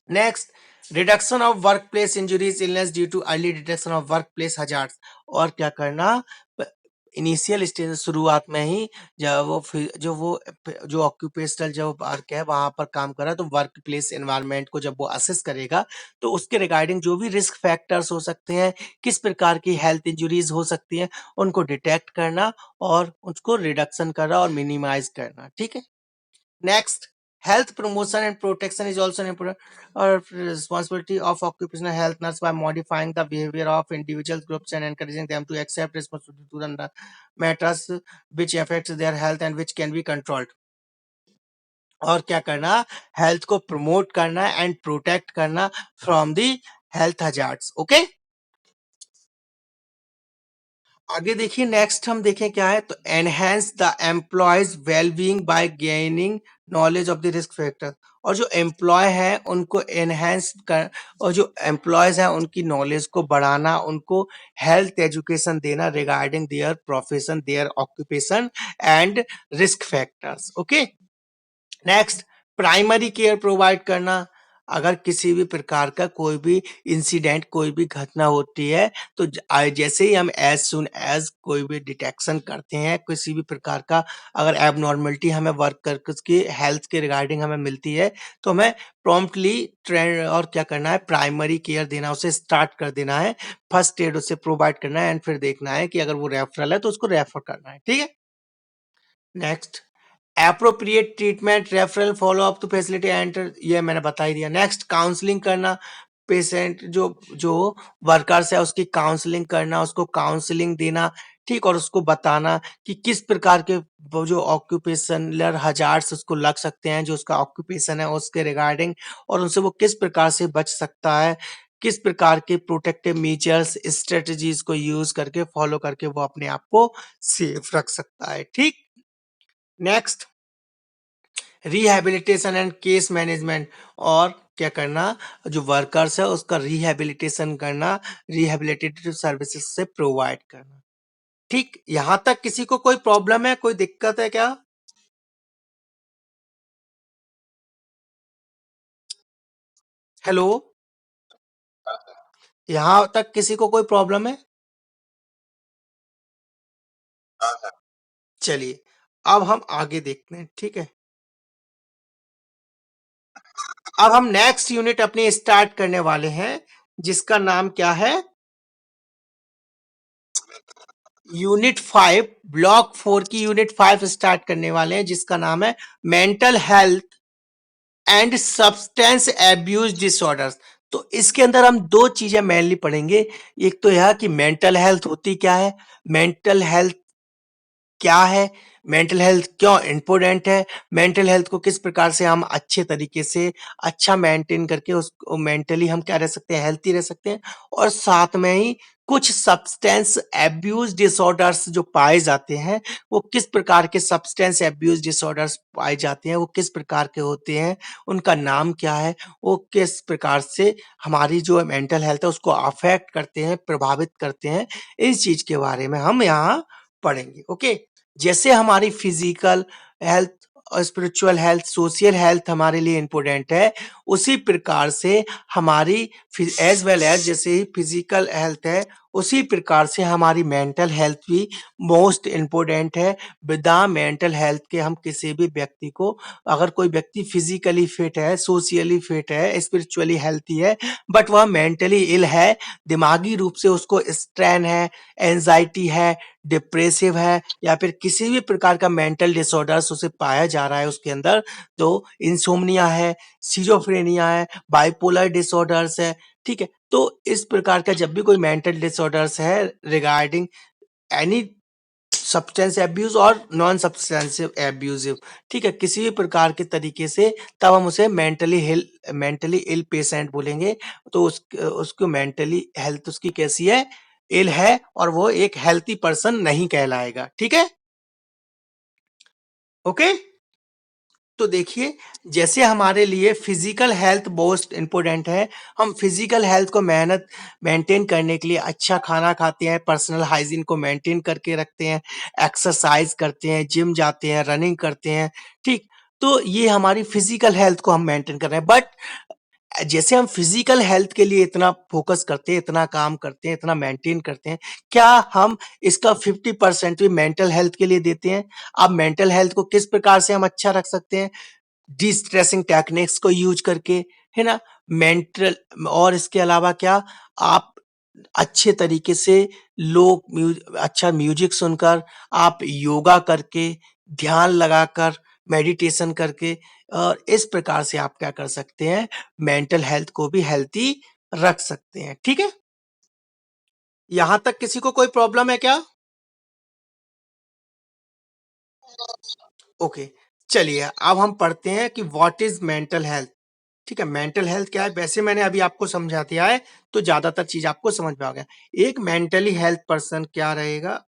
next, reduction of workplace injuries illness due too early detection of workplace hazards. और क्या करना, इनिशियल स्टेज शुरुआत में ही जो ऑक्यूपेशनल जो वर्क है वहां पर काम कर रहा है, तो वर्क प्लेस एनवायरनमेंट को जब वो असेस करेगा तो उसके रिगार्डिंग जो भी रिस्क फैक्टर्स हो सकते हैं, किस प्रकार की हेल्थ इंजुरीज हो सकती हैं, उनको डिटेक्ट करना और उसको रिडक्शन करना और मिनिमाइज करना। ठीक है, next, health promotion and protection is also an important responsibility of occupational health nurse by modifying the behavior of individual groups and encouraging them to accept responsibility to the matters which affects their health and which can be controlled. और क्या करना, health को promote करना and protect करना from the health hazards. Okay, आगे देखिए, next हम देखें क्या है, तो enhance the employees wellbeing bye gaining knowledge of the risk factor. और जो एम्प्लॉय है उनको एनहेंस कर और जो एम्प्लॉयज है उनकी नॉलेज को बढ़ाना, उनको हेल्थ एजुकेशन देना regarding their profession, their occupation and risk factors. Okay, next, primary care provide करना। अगर किसी भी प्रकार का कोई भी इंसिडेंट, कोई भी घटना होती है, तो जैसे ही हम एज सुन एज कोई भी डिटेक्शन करते हैं किसी भी प्रकार का, अगर एबनॉर्मलिटी हमें वर्कर की हेल्थ के रिगार्डिंग हमें मिलती है, तो हमें प्रॉम्प्टली ट्रेंड और क्या करना है, प्राइमरी केयर देना, उसे स्टार्ट कर देना है, फर्स्ट एड उसे प्रोवाइड करना है एंड फिर देखना है कि अगर वो रेफरल है तो उसको रेफर करना है। ठीक है, next, appropriate treatment, referral, follow up to facility and, ये मैंने बता ही दिया। नेक्स्ट, काउंसलिंग करना, पेशेंट जो जो वर्कर्स है उसकी काउंसलिंग करना, उसको काउंसलिंग देना। ठीक, और उसको बताना कि किस प्रकार के वो जो ऑक्यूपेशनल हजार्ड्स उसको लग सकते हैं, जो उसका ऑक्यूपेशन है उसके रिगार्डिंग, और उनसे वो किस प्रकार से बच सकता है, किस प्रकार के प्रोटेक्टिव मेजर्स स्ट्रेटजीज को यूज करके फॉलो करके वो अपने आप को सेफ रख सकता है। ठीक, next, rehabilitation and case management, और क्या करना, जो वर्कर्स है उसका रिहैबिलिटेशन करना, रिहैबिलिटेटिव सर्विसेज से प्रोवाइड करना। ठीक, यहां तक किसी को कोई प्रॉब्लम है, कोई दिक्कत है क्या? हेलो, यहां तक किसी को कोई प्रॉब्लम है? चलिए, अब हम आगे देखते हैं, ठीक है। अब हम नेक्स्ट यूनिट अपनी स्टार्ट करने वाले हैं, जिसका नाम क्या है? यूनिट 5, ब्लॉक 4 की यूनिट 5 स्टार्ट करने वाले हैं, जिसका नाम है mental health and substance abuse disorders. तो इसके अंदर हम दो चीजें मेनली पढ़ेंगे। एक तो यह कि मेंटल हेल्थ होती क्या है, मेंटल हेल्थ क्या है, मेंटल हेल्थ क्यों इंपॉर्टेंट है, मेंटल हेल्थ को किस प्रकार से हम अच्छे तरीके से अच्छा मेंटेन करके उसको मेंटली हम क्या रह सकते हैं, हेल्थी रह सकते हैं। और साथ में ही कुछ सब्सटेंस एब्यूज डिसऑर्डर्स जो पाए जाते हैं, वो किस प्रकार के सब्सटेंस एब्यूज डिसऑर्डर्स पाए जाते हैं, वो किस प्रकार के होते हैं, उनका नाम क्या है, वो किस प्रकार से हमारी जो मेंटल हेल्थ है उसको अफेक्ट करते हैं, प्रभावित करते हैं, इस चीज के बारे में हम यहाँ पढ़ेंगे। ओके, जैसे हमारी फिजिकल हेल्थ और स्पिरिचुअल हेल्थ, सोशल हेल्थ हमारे लिए इंपॉर्टेंट है, उसी प्रकार से हमारी एज वेल एज जैसे ही फिजिकल हेल्थ है, उसी प्रकार से हमारी मेंटल हेल्थ भी मोस्ट इंपॉर्टेंट है। विदा मेंटल हेल्थ के हम किसी भी व्यक्ति को, अगर कोई व्यक्ति फिजिकली फिट है, सोशली फिट है, स्पिरिचुअली हेल्थी है, बट वह मेंटली इल है, दिमागी रूप से उसको स्ट्रेन है, एंजाइटी है, डिप्रेसिव है, या फिर किसी भी प्रकार का मेंटल डिसऑर्डर्स उसे पाया जा रहा है उसके अंदर, तो इंसोम्निया है, सिजोफ्रेनिया है, बाइपोलर डिसऑर्डर्स है, ठीक है। तो इस प्रकार का जब भी कोई मेंटल डिसऑर्डर्स है रिगार्डिंग एनी सब्सटेंस एब्यूज और नॉन सब्सटेंसिव एब्यूजिव, ठीक है, किसी भी प्रकार के तरीके से, तब हम उसे मेंटली इल पेशेंट बोलेंगे। तो उसको मेंटली हेल्थ उसकी कैसी है, इल है, और वो एक हेल्थी पर्सन नहीं कहलाएगा। ठीक है, ओके। तो देखिए, जैसे हमारे लिए फिजिकल हेल्थ बहुत इंपॉर्टेंट है, हम फिजिकल हेल्थ को मेहनत मेंटेन करने के लिए अच्छा खाना खाते हैं, पर्सनल हाइजीन को मेंटेन करके रखते हैं, एक्सरसाइज करते हैं, जिम जाते हैं, रनिंग करते हैं, ठीक। तो ये हमारी फिजिकल हेल्थ को हम मेंटेन कर रहे हैं। बट जैसे हम फिजिकल हेल्थ के लिए इतना फोकस करते हैं, इतना काम करते हैं, इतना मेंटेन करते हैं, क्या हम इसका 50% भी मेंटल हेल्थ के लिए देते हैं? अब मेंटल हेल्थ को किस प्रकार से हम अच्छा रख सकते हैं? डिस्ट्रेसिंग टेक्निक्स को यूज करके, है ना, मेंटल, और इसके अलावा क्या, आप अच्छे तरीके से अच्छा म्यूजिक सुनकर, आप योगा करके, ध्यान लगाकर, मेडिटेशन करके, और इस प्रकार से आप क्या कर सकते हैं, मेंटल हेल्थ को भी हेल्थी रख सकते हैं। ठीक है, यहां तक किसी को कोई प्रॉब्लम है क्या? ओके, चलिए अब हम पढ़ते हैं कि व्हाट इज मेंटल हेल्थ। ठीक है, मेंटल हेल्थ क्या है, वैसे मैंने अभी आपको समझा दिया है, तो ज्यादातर चीज आपको समझ में आ गया। एक मेंटली हेल्थ पर्सन क्या रहेगा?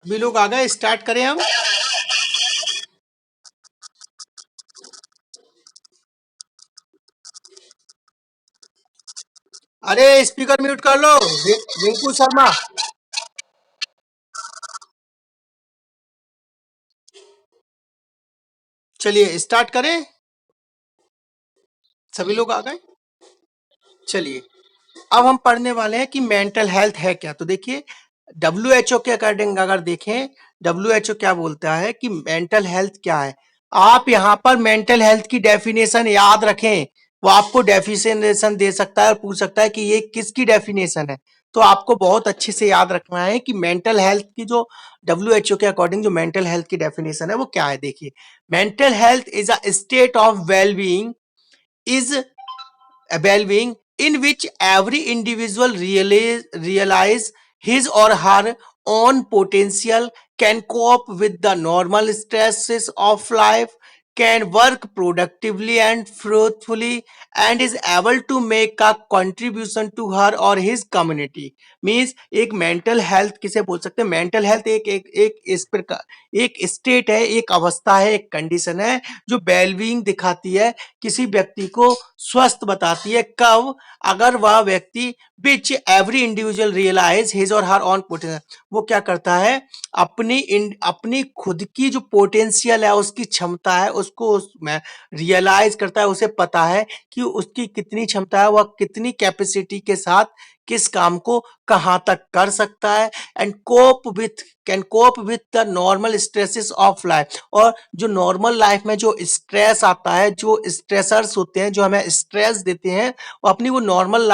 भी लोग आ गए, स्टार्ट करें हम। अरे स्पीकर म्यूट कर लो, रिंकू शर्मा। चलिए स्टार्ट करें, सभी लोग आ गए। चलिए अब हम पढ़ने वाले हैं कि मेंटल हेल्थ है क्या। तो देखिए WHO के अकॉर्डिंग अगर देखें, WHO क्या बोलता है कि मेंटल हेल्थ क्या है। आप यहाँ पर मेंटल हेल्थ की डेफिनेशन याद रखें, वो आपको डेफिनेशन दे सकता है और पूछ सकता है कि ये किसकी डेफिनेशन है। तो आपको बहुत अच्छे से याद रखना है कि मेंटल हेल्थ की जो WHO के अकॉर्डिंग जो मेंटल हेल्थ की डेफिनेशन है वो क्या है। देखिए mental health is a state of wellbeing, is a well-being in which every individual realize his or her own potential, can cope with the normal stresses of life, can work productively and fruitfully, and is able to make a contribution to her or his community। Means एक mental health किसे बोल सकते हैं। Mental health एक एक एक इस प्रकार एक स्टेट है, एक अवस्था है, एक कंडीशन है जो वेलबींग दिखाती है, किसी व्यक्ति को स्वस्थ बताती है। कब? अगर वह व्यक्ति which every individual realize his और हर ऑन पोटेंशियल, वो क्या करता है अपनी खुद की जो पोटेंशियल है, उसकी क्षमता है, उसको उसमें रियलाइज करता है। उसे पता है कि उसकी कितनी क्षमता है, वह कितनी कैपेसिटी के साथ किस काम को कहां तक कर सकता है। And cope with can cope with the normal stresses of life, और जो नॉर्मल लाइफ में जो स्ट्रेस आता है, जो स्ट्रेसर्स होते हैं जो हमें स्ट्रेस देते हैं, वो अपनी वो नॉर्मल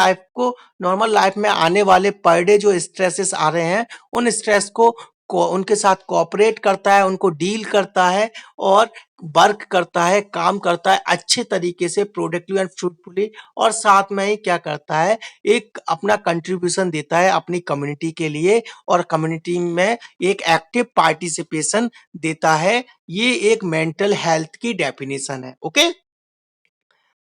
लाइफ में आने वाले पर डे जो स्ट्रेसेस आ रहे हैं, उन स्ट्रेस को उनके साथ कोऑपरेट करता है, उनको डील करता है और वर्क करता है, काम करता है अच्छे तरीके से, प्रोडक्टिव एंड फ्रूटफुली। और साथ में ही क्या करता है, एक अपना कंट्रीब्यूशन देता है अपनी कम्युनिटी के लिए, और कम्युनिटी में एक एक्टिव पार्टिसिपेशन देता है। ये एक मेंटल हेल्थ की डेफिनेशन है। ओके,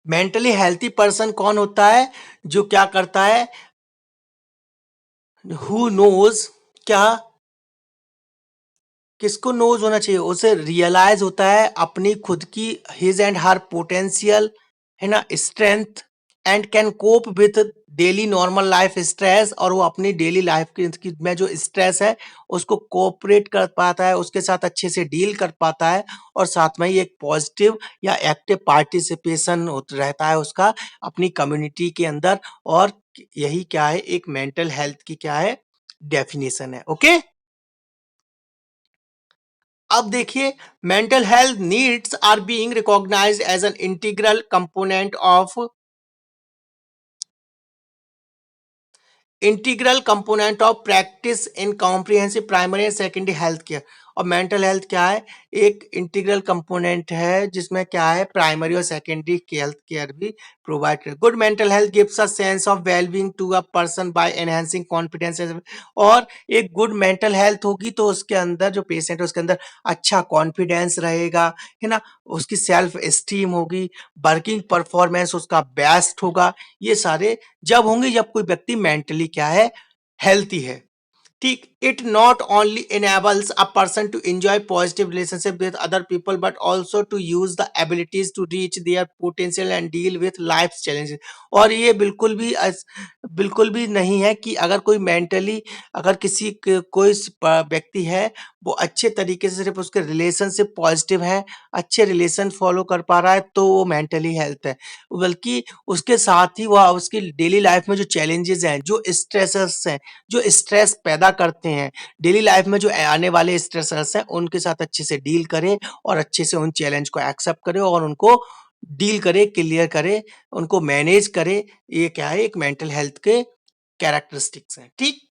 मेंटली हेल्थी पर्सन कौन होता है? जो क्या करता है, हु नोज, क्या किसको नोज होना चाहिए, उसे रियलाइज होता है अपनी खुद की हिज एंड हर पोटेंशियल, है ना, strength, and can cope with daily normal life stress, और वो अपनी डेली लाइफ में जो स्ट्रेस है उसको कोऑपरेट कर पाता है, उसके साथ अच्छे से डील कर पाता है, और साथ में ही एक पॉजिटिव या एक्टिव पार्टिसिपेशन रहता है उसका अपनी कम्युनिटी के अंदर। और यही क्या है, एक मेंटल हेल्थ की क्या है, डेफिनेशन है। ओके, अब देखिए mental health needs are being recognized as an integral component of practice in comprehensive primary and secondary health care. और मेंटल हेल्थ क्या है, एक इंटीग्रल कंपोनेंट है जिसमें क्या है, प्राइमरी और सेकेंडरी हेल्थ केयर भी प्रोवाइड कर। Good mental health gives a sense of wellbeing to a person by enhancing confidence. और एक गुड मेंटल हेल्थ होगी तो उसके अंदर जो पेशेंट है उसके अंदर अच्छा कॉन्फिडेंस रहेगा, है ना, उसकी सेल्फ एस्टीम होगी, वर्किंग परफॉर्मेंस उसका बेस्ट होगा। ये सारे जब होंगे जब कोई व्यक्ति मेंटली क्या है, हेल्थी है। ठीक, it not only enables a person to enjoy positive relationship with other people but also to use the abilities to reach their potential and deal with life's challenges। और ये बिल्कुल भी नहीं है कि अगर कोई मेंटली, अगर कोई व्यक्ति है वो अच्छे तरीके से सिर्फ उसके रिलेशनशिप पॉजिटिव है, अच्छे रिलेशन फॉलो कर पा रहा है, तो वो मेंटली हेल्थ है। बल्कि उसके साथ ही वह उसकी डेली लाइफ में जो चैलेंजेस हैं, जो स्ट्रेसर्स हैं, जो स्ट्रेस पैदा करते हैं डेली लाइफ में, जो आने वाले स्ट्रेसर्स हैं, उनके साथ अच्छे से डील करे और अच्छे से उन चैलेंज को एक्सेप्ट करे और उनको डील करे, क्लियर करे, उनको मैनेज करे। ये क्या है, एक मेंटल हेल्थ के कैरेक्टरिस्टिक्स हैं। ठीक,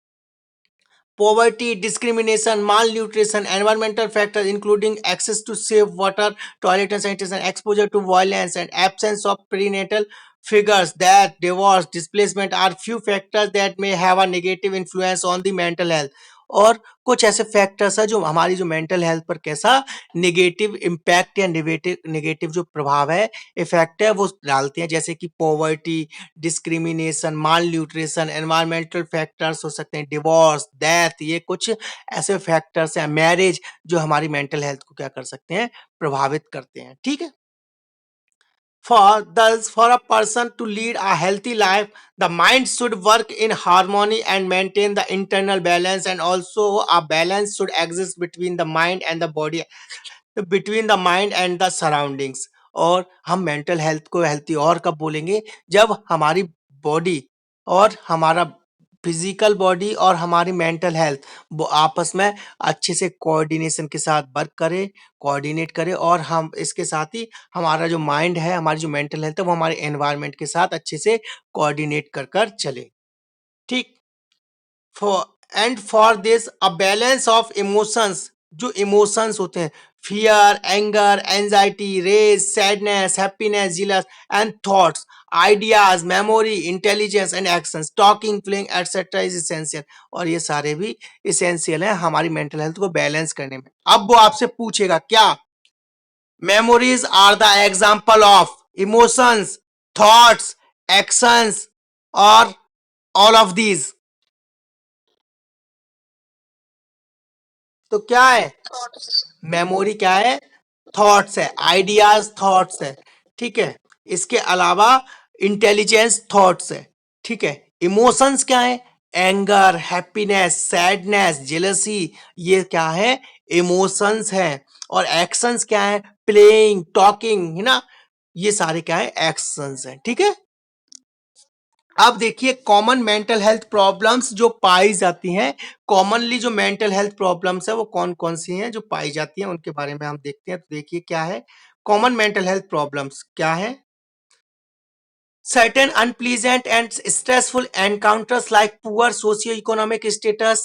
poverty, discrimination, malnutrition, environmental factors including access to safe water, toilet and sanitation, exposure to violence, and absence of prenatal figures, that divorce, displacement are few factors that may have a negative influence on the mental health। और कुछ ऐसे factors है जो हमारी जो mental health पर कैसा negative impact या नेगेटिव जो प्रभाव है, इफेक्ट है, वो डालते हैं, जैसे कि पॉवर्टी, डिस्क्रिमिनेशन, माल न्यूट्रिशन, एनवायरमेंटल फैक्टर्स हो सकते हैं, डिवोर्स, डेथ, ये कुछ ऐसे फैक्टर्स हैं, मैरिज, जो हमारी मेंटल हेल्थ को क्या कर सकते हैं, प्रभावित करते हैं। ठीक है। For a person to lead a healthy life, the mind should work in harmony and maintain the internal balance, and also a balance should exist between the mind and the body, between the mind and the surroundings. और हम mental health को healthy और कब बोलेंगे, जब हमारी body और हमारा फिजिकल बॉडी और हमारी मेंटल हेल्थ वो आपस में अच्छे से कोऑर्डिनेशन के साथ वर्क करे, कोऑर्डिनेट करे, और हम इसके साथ ही हमारा जो माइंड है, हमारी जो मेंटल हेल्थ है, वो हमारे एनवायरनमेंट के साथ अच्छे से कोऑर्डिनेट कर कर चले। ठीक। For this a balance of emotions, जो इमोशंस होते हैं, fear, anger, anxiety, rage, sadness, happiness, jealous, and thoughts, ideas, memory, intelligence and actions, talking, feeling etcetera is essential. और ये सारे भी इसेंशियल है हमारी मेंटल हेल्थ को बैलेंस करने में। अब वो आपसे पूछेगा क्या, memories are the example of emotions, thoughts, actions, और ऑल ऑफ दीज। तो क्या है, मेमोरी क्या है, थॉट्स है, आइडियाज थॉट्स है। ठीक है। इसके अलावा इंटेलिजेंस थॉट्स है। ठीक है। इमोशंस क्या है, एंगर, हैप्पीनेस, सैडनेस, जेलसी, ये क्या है, इमोशंस है। और एक्शंस क्या है, प्लेइंग, टॉकिंग, है ना, ये सारे क्या है, एक्शंस है। ठीक है। अब देखिए कॉमन मेंटल हेल्थ प्रॉब्लम्स जो पाई जाती हैं, कॉमनली जो मेंटल हेल्थ प्रॉब्लम्स है वो कौन कौन सी हैं जो पाई जाती हैं, उनके बारे में हम देखते हैं। तो देखिए क्या है कॉमन मेंटल हेल्थ प्रॉब्लम्स, क्या है, certain unpleasant and stressful encounters like poor socio-economic status,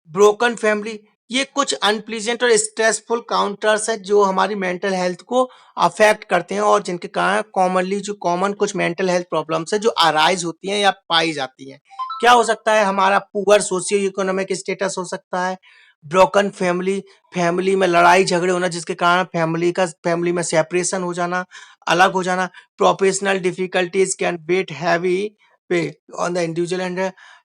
broken family, ये कुछ अनप्लीजेंट और स्ट्रेसफुल काउंटर्स है जो हमारी मेंटल हेल्थ को अफेक्ट करते हैं, और जिनके कारण कॉमनली जो कॉमन कुछ मेंटल हेल्थ प्रॉब्लम्स है जो अराइज होती हैं या पाई जाती हैं। क्या हो सकता है, हमारा पुअर सोशियो इकोनॉमिक स्टेटस हो सकता है, ब्रोकन फैमिली, फैमिली में लड़ाई झगड़े होना जिसके कारण फैमिली में सेपरेशन हो जाना, अलग हो जाना, professional difficulties can weigh heavy पे on the individual and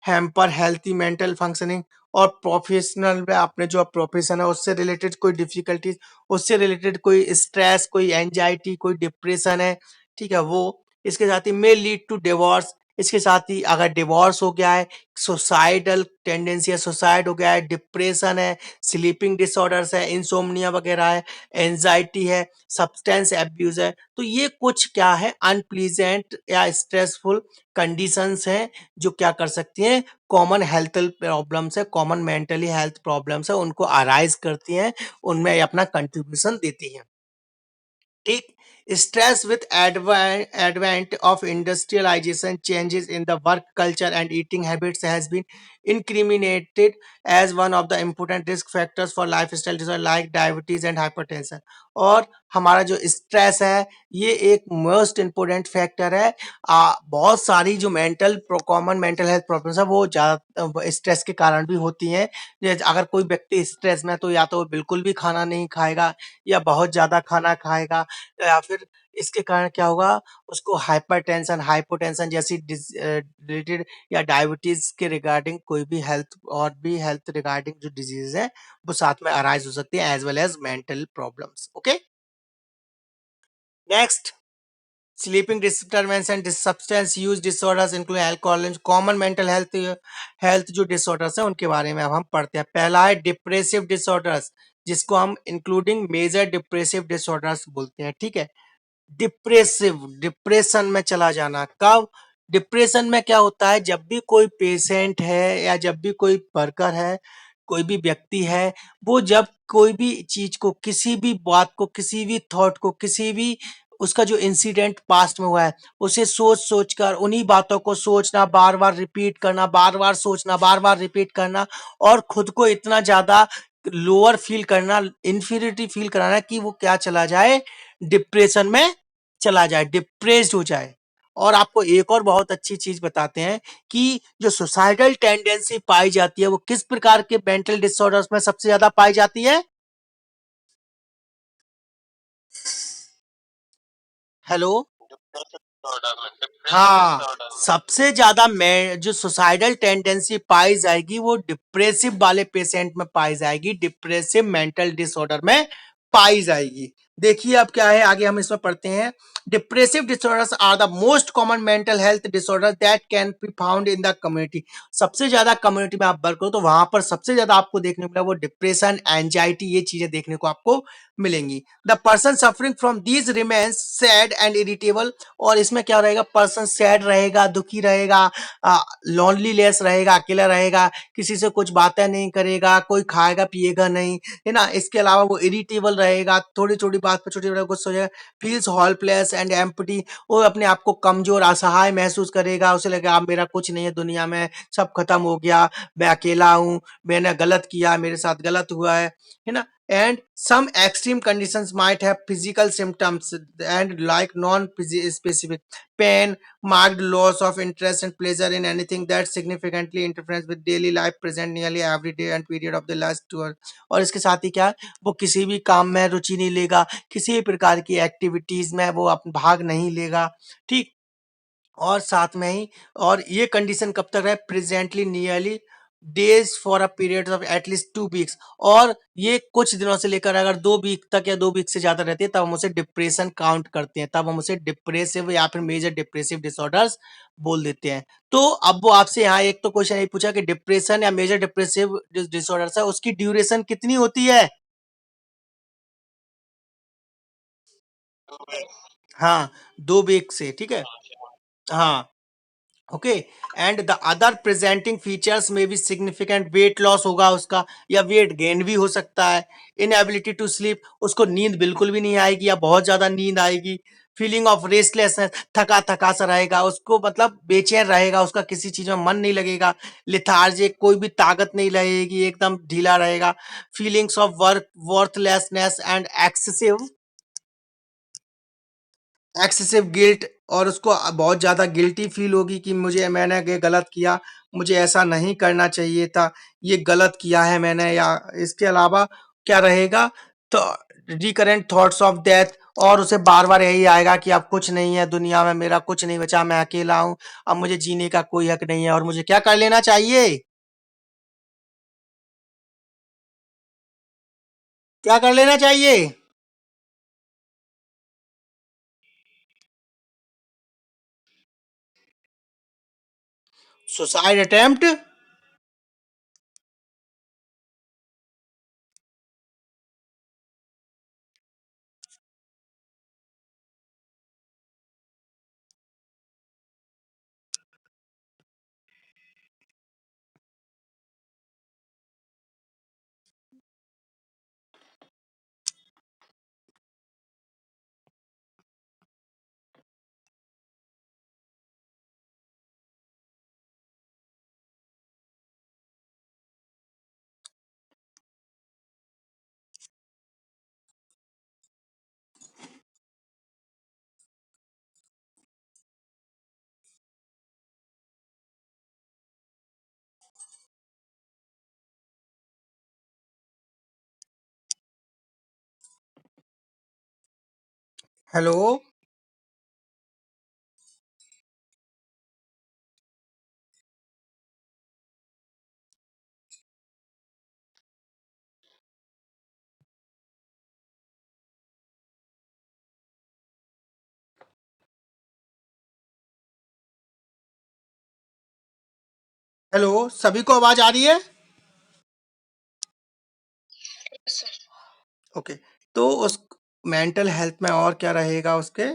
hamper healthy mental functioning. और प्रोफेशनल में अपने जो प्रोफेशन है उससे रिलेटेड कोई डिफिकल्टीज, उससे रिलेटेड कोई स्ट्रेस, कोई एंजाइटी, कोई डिप्रेशन है, ठीक है, वो इसके साथ ही मे लीड टू डिवोर्स। इसके साथ ही अगर डिवोर्स हो गया है, सुसाइडल टेंडेंसी है, सुसाइड हो गया है, डिप्रेशन है, स्लीपिंग डिसऑर्डर्स है, इंसोम्निया वगैरह है, एंजाइटी है, सब्सटेंस एब्यूज है, तो ये कुछ क्या है अनप्लीजेंट या स्ट्रेसफुल कंडीशंस हैं जो क्या कर सकती हैं, कॉमन हेल्थ प्रॉब्लम्स है, कॉमन मेंटली हेल्थ प्रॉब्लम्स है, उनको अराइज करती हैं, उनमें अपना कंट्रीब्यूशन देती हैं। ठीक। Stress with advent of industrialization, changes in the work culture and eating habits has been incriminated as one of the important risk factors for lifestyle disorder like diabetes and hypertension। और हमारा जो stress है ये एक most important factor है। बहुत सारी जो कॉमन मेंटल हेल्थ प्रॉब्लम्स है वो ज़्यादा स्ट्रेस के कारण भी होती हैं। अगर कोई व्यक्ति स्ट्रेस में है तो या तो वो बिल्कुल भी खाना नहीं खाएगा या बहुत ज़्यादा खाना खाएगा, या फिर इसके कारण क्या होगा, उसको हाइपरटेंशन, हाइपोटेंशन जैसी रिलेटेड या डायबिटीज के रिगार्डिंग कोई भी हेल्थ और भी हेल्थ रिगार्डिंग जो डिजीज है वो साथ में अराइज हो सकती है, as well as mental problems. Okay. Next, sleeping disturbance and substance use disorders include alcohol. Common mental health जो डिसऑर्डर्स है उनके बारे में अब हम पढ़ते हैं। पहला है डिप्रेसिव डिसऑर्डर्स, जिसको हम इंक्लूडिंग मेजर डिप्रेसिव डिसऑर्डर्स बोलते हैं। ठीक है। डिप्रेशन में चला जाना, कब, डिप्रेशन में क्या होता है, जब भी कोई पेशेंट है या जब भी कोई वर्कर है, कोई भी व्यक्ति है, वो जब कोई भी चीज को, किसी भी बात को, किसी भी थॉट को, किसी भी उसका जो इंसिडेंट पास्ट में हुआ है उसे सोच सोच कर उन्हीं बातों को सोचना, बार बार रिपीट करना, बार बार सोचना, बार बार रिपीट करना, और खुद को इतना ज्यादा लोअर फील करना, इन्फीरियरिटी फील कराना कि वो क्या चला जाए, डिप्रेशन में चला जाए, डिप्रेस्ड हो जाए। और आपको एक और बहुत अच्छी चीज बताते हैं कि जो सुसाइडल टेंडेंसी पाई जाती है वो किस प्रकार के मेंटल डिसऑर्डर्स में सबसे ज्यादा पाई जाती है? हेलो। हाँ, सबसे ज्यादा में जो सुसाइडल टेंडेंसी पाई जाएगी वो डिप्रेसिव वाले पेशेंट में पाई जाएगी, डिप्रेसिव मेंटल डिसऑर्डर में पाई जाएगी। देखिए अब क्या है, आगे हम इसमें पढ़ते हैं। Depressive disorders are the most common mental health disorder that can be found in the community. सबसे ज्यादा कम्युनिटी में आप वर्क करो तो वहां पर सबसे ज्यादा आपको देखने को मिला वो डिप्रेशन, एंजाइटी, ये चीजें देखने को आपको मिलेंगी। The person suffering from these remains sad and irritable. और इसमें क्या रहेगा, पर्सन सैड रहेगा, दुखी रहेगा, लॉनलीनेस रहेगा, अकेला रहेगा, किसी से कुछ बातें नहीं करेगा, कोई खाएगा पिएगा नहीं, है ना। इसके अलावा वो इरिटेबल रहेगा, थोड़ी छोटी बात पर छोटी छोटी गुस्सा हो जाएगा, फील्स हेल्पलेस एंड एम्प्टी। वो अपने आप को कमजोर, असहाय महसूस करेगा, उसे लगेगा अब मेरा कुछ नहीं है दुनिया में, सब खत्म हो गया, मैं अकेला हूँ, मैंने गलत किया, मेरे साथ गलत हुआ है ना। And some extreme conditions might have physical symptoms and like non-specific pain, marked loss of interest and pleasure in anything that significantly interferes with daily life present nearly every day and period of the last 2 hours। और इसके साथ ही क्या, वो किसी भी काम में रुचि नहीं लेगा, किसी भी प्रकार की एक्टिविटीज में वो भाग नहीं लेगा, ठीक। और साथ में ही, और ये कंडीशन कब तक रहे, presently nearly days for a period of at least 2 weeks. और ये कुछ दिनों से लेकर अगर 2 वीक तक या 2 वीक से ज्यादा रहती है तब हम उसे डिप्रेशन काउंट करते हैं, तब हम उसे डिप्रेसिव या फिर मेजर डिप्रेसिव डिसऑर्डर्स बोल देते हैं। तो अब वो आपसे यहाँ एक तो क्वेश्चन ये पूछा कि डिप्रेशन या मेजर डिप्रेसिव डिसऑर्डर्स है उसकी ड्यूरेशन कितनी होती है? हाँ, 2 वीक से, ठीक है। हाँ, okay. And the other presenting features में भी सिग्निफिकेंट वेट लॉस होगा उसका, या वेट गेन भी हो सकता है। इनएबिलिटी टू स्लीप, उसको नींद बिल्कुल भी नहीं आएगी या बहुत ज्यादा नींद आएगी। फीलिंग ऑफ रेस्टलेसनेस, थका थका सा रहेगा उसको, मतलब बेचैन रहेगा, उसका किसी चीज में मन नहीं लगेगा। लिथार्जिक, कोई भी ताकत नहीं लगेगी, एकदम ढीला रहेगा। Feelings of work worthlessness and excessive excessive guilt, और उसको बहुत ज़्यादा गिल्टी फील होगी कि मैंने ये गलत किया, मुझे ऐसा नहीं करना चाहिए था, ये गलत किया है मैंने। या इसके अलावा क्या रहेगा, तो रिकरेंट थॉट्स ऑफ डेथ, और उसे बार बार यही आएगा कि अब कुछ नहीं है दुनिया में, मेरा कुछ नहीं बचा, मैं अकेला हूँ, अब मुझे जीने का कोई हक नहीं है, और मुझे क्या कर लेना चाहिए, क्या कर लेना चाहिए? Suicide attempt. हेलो। हेलो, सभी को आवाज आ रही है? ओके। तो उस मेंटल हेल्थ में और क्या रहेगा उसके,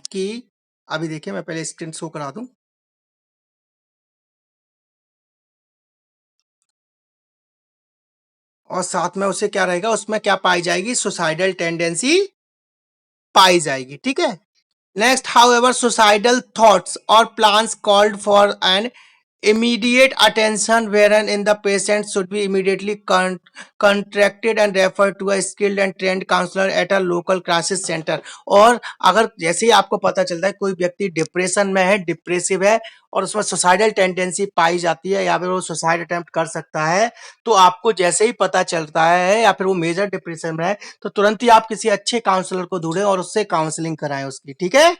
कि अभी देखिए मैं पहले स्क्रीन शो करा दूं, और साथ में उसे क्या रहेगा, उसमें क्या पाई जाएगी, सुसाइडल टेंडेंसी पाई जाएगी, ठीक है। Next, however suicidal thoughts और plans called for an immediate attention wherein in the patient should be immediately contracted and referred to a skilled and trained counselor at a local crisis center। और अगर जैसे ही आपको पता चलता है कोई व्यक्ति डिप्रेशन में है, डिप्रेसिव है और उसमें सुसाइडल टेंडेंसी पाई जाती है या फिर वो सुसाइड अटेम्प्ट कर सकता है, तो आपको जैसे ही पता चलता है या फिर वो मेजर डिप्रेशन में है तो तुरंत ही आप किसी अच्छे काउंसलर को ढूंढें और उससे काउंसलिंग कराएं उसकी। ठीक है।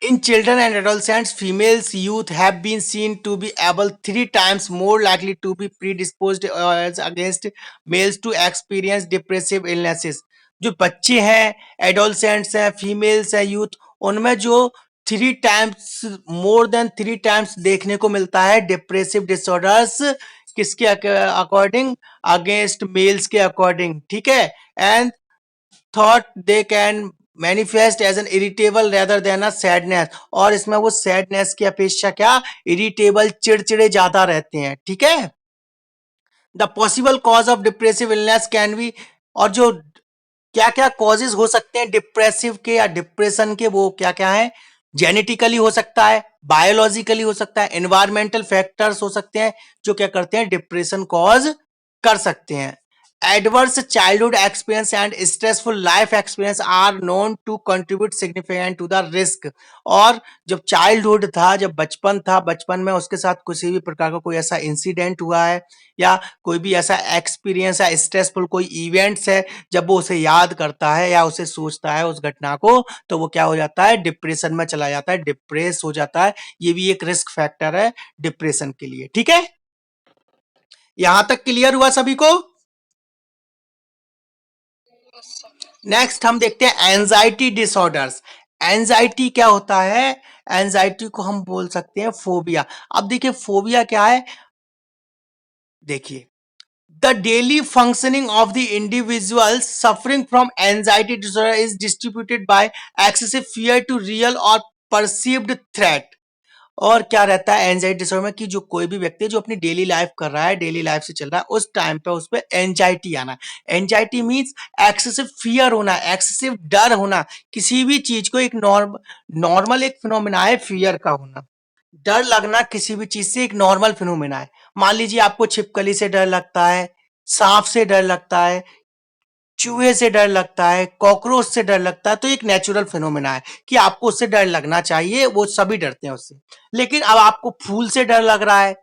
In children and adolescents, females youth have been seen to be able 3 times more likely to be predisposed as against males to experience depressive illnesses। जो बच्चे हैं, एडोलसेंट्स हैं, फीमेल्स हैं, यूथ, उनमें जो 3 टाइम्स मोर देन 3 टाइम्स देखने को मिलता है डिप्रेसिव डिसऑर्डर्स, किसके अकॉर्डिंग, अगेंस्ट मेल्स के अकॉर्डिंग। ठीक है। And thought they can manifest as an irritable rather than a sadness, और इसमें वो सैडनेस की अपेक्षा क्या, इरिटेबल, चिड़चिड़े ज्यादा रहते हैं। ठीक है। The possible cause of depressive illness can be, और जो क्या क्या कॉजेज हो सकते हैं डिप्रेसिव के या डिप्रेशन के, वो क्या क्या है, जेनेटिकली हो सकता है, बायोलॉजिकली हो सकता है, एनवायरमेंटल फैक्टर्स हो सकते हैं जो क्या करते हैं, डिप्रेशन कॉज कर सकते हैं। Adverse childhood experience and stressful life experience are known to contribute significant to the risk। और जब चाइल्डहुड था, जब बचपन था, बचपन में उसके साथ किसी भी प्रकार का कोई ऐसा इंसिडेंट हुआ है या कोई भी ऐसा एक्सपीरियंस है, स्ट्रेसफुल कोई इवेंट्स है, जब वो उसे याद करता है या उसे सोचता है उस घटना को, तो वो क्या हो जाता है, डिप्रेशन में चला जाता है, डिप्रेस हो जाता है। ये भी एक रिस्क फैक्टर है डिप्रेशन के लिए। ठीक है। यहां तक क्लियर हुआ सभी को? नेक्स्ट हम देखते हैं एंजाइटी डिसऑर्डर्स। एंजाइटी क्या होता है? एंजाइटी को हम बोल सकते हैं फोबिया। अब देखिए फोबिया क्या है, देखिए, the daily functioning of the individual suffering from anxiety disorder is distributed by excessive fear to real और परसीव्ड थ्रेट। और क्या रहता है एंजाइटी डिसऑर्डर में कि जो कोई भी व्यक्ति जो अपनी डेली लाइफ कर रहा है, डेली लाइफ से चल रहा है, उस टाइम पे उस पर एंजाइटी आना। एंजाइटी मींस एक्सेसिव फियर होना, एक्सेसिव डर होना, किसी भी चीज को, एक नॉर्मल एक फिनोमिना है फियर का होना, डर लगना किसी भी चीज से एक नॉर्मल फिनोमिना है। मान लीजिए आपको छिपकली से डर लगता है, सांप से डर लगता है, चूहे से डर लगता है, कॉकरोच से डर लगता है, तो एक नेचुरल फिनोमेना है कि आपको उससे डर लगना चाहिए, वो सभी डरते हैं उससे। लेकिन अब आपको फूल से डर लग रहा है,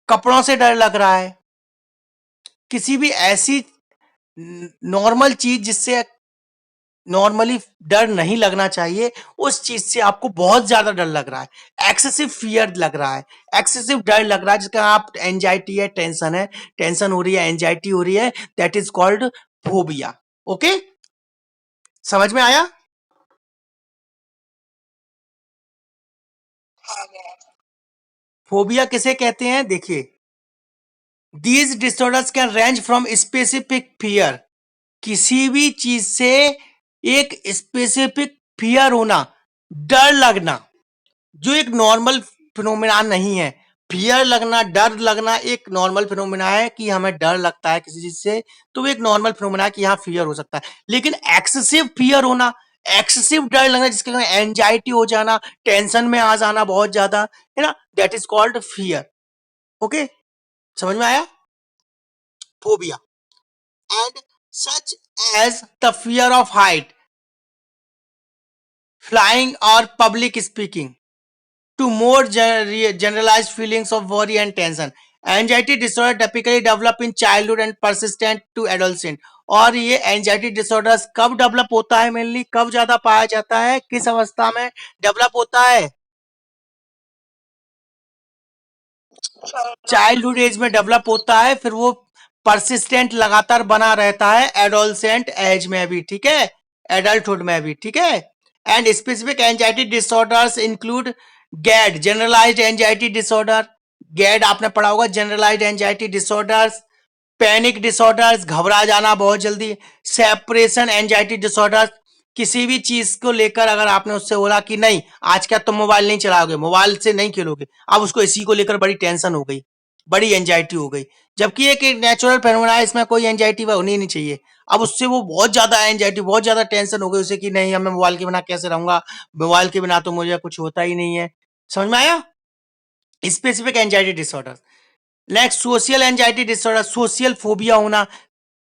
कपड़ों से डर लग रहा है, किसी भी ऐसी नॉर्मल चीज जिससे नॉर्मली डर नहीं लगना चाहिए, उस चीज से आपको बहुत ज्यादा डर लग रहा है, एक्सेसिव फियर लग रहा है, एक्सेसिव डर लग रहा है, जिसका आप एंजाइटी है, टेंशन हो रही है, एंजाइटी हो रही है, that is called phobia. Okay, समझ में आया? फोबिया किसे कहते हैं? देखिए, these disorders can range from specific fear, किसी भी चीज से एक स्पेसिफिक फियर होना, डर लगना, जो एक नॉर्मल फिनोमिना नहीं है। फियर लगना, डर लगना एक नॉर्मल फिनोमिना है कि हमें डर लगता है किसी चीज से, तो वो एक नॉर्मल फिनोमिना है कि यहाँ फियर हो सकता है। लेकिन एक्सेसिव फियर होना, एक्सेसिव डर लगना, जिसके कारण एंजाइटी हो जाना, टेंशन में आ जाना बहुत ज्यादा, है ना, that is called fear. Okay, समझ में आया? Phobia. And such as the fear of height, flying और public speaking, to more generalized feelings of worry and tension। Anxiety disorder typically develop in childhood and persistent to adolescent. और ये anxiety disorders कब develop होता है, mainly कब ज्यादा पाया जाता है, किस अवस्था में डेवलप होता है? चाइल्डहुड एज में डेवलप होता है, फिर वो परसिस्टेंट लगातार बना रहता है एडोलसेंट एज में भी। ठीक है, एडल्टहुड में भी। ठीक है। And specific anxiety disorders include GAD, generalized anxiety disorder, GAD आपने पढ़ा होगा, generalized anxiety disorders, panic disorders, घबरा जाना बहुत जल्दी, सेपरेशन एंजाइटी डिसऑर्डर्स, किसी भी चीज को लेकर अगर आपने उससे बोला कि नहीं आज क्या तुम मोबाइल नहीं चलाओगे, मोबाइल से नहीं खेलोगे, अब उसको इसी को लेकर बड़ी टेंशन हो गई, बड़ी एंजाइटी हो गई, जबकि एक नेचुरल फेनोमेना है, इसमें कोई एंजाइटी होनी नहीं चाहिए। अब उससे वो बहुत ज्यादा एंजाइटी, बहुत ज्यादा टेंशन हो गई उसे कि नहीं, मैं मोबाइल के बिना कैसे रहूंगा, मोबाइल के बिना तो मुझे कुछ होता ही नहीं है, समझ में आया? Specific anxiety disorder. Next social anxiety disorder, social phobia होना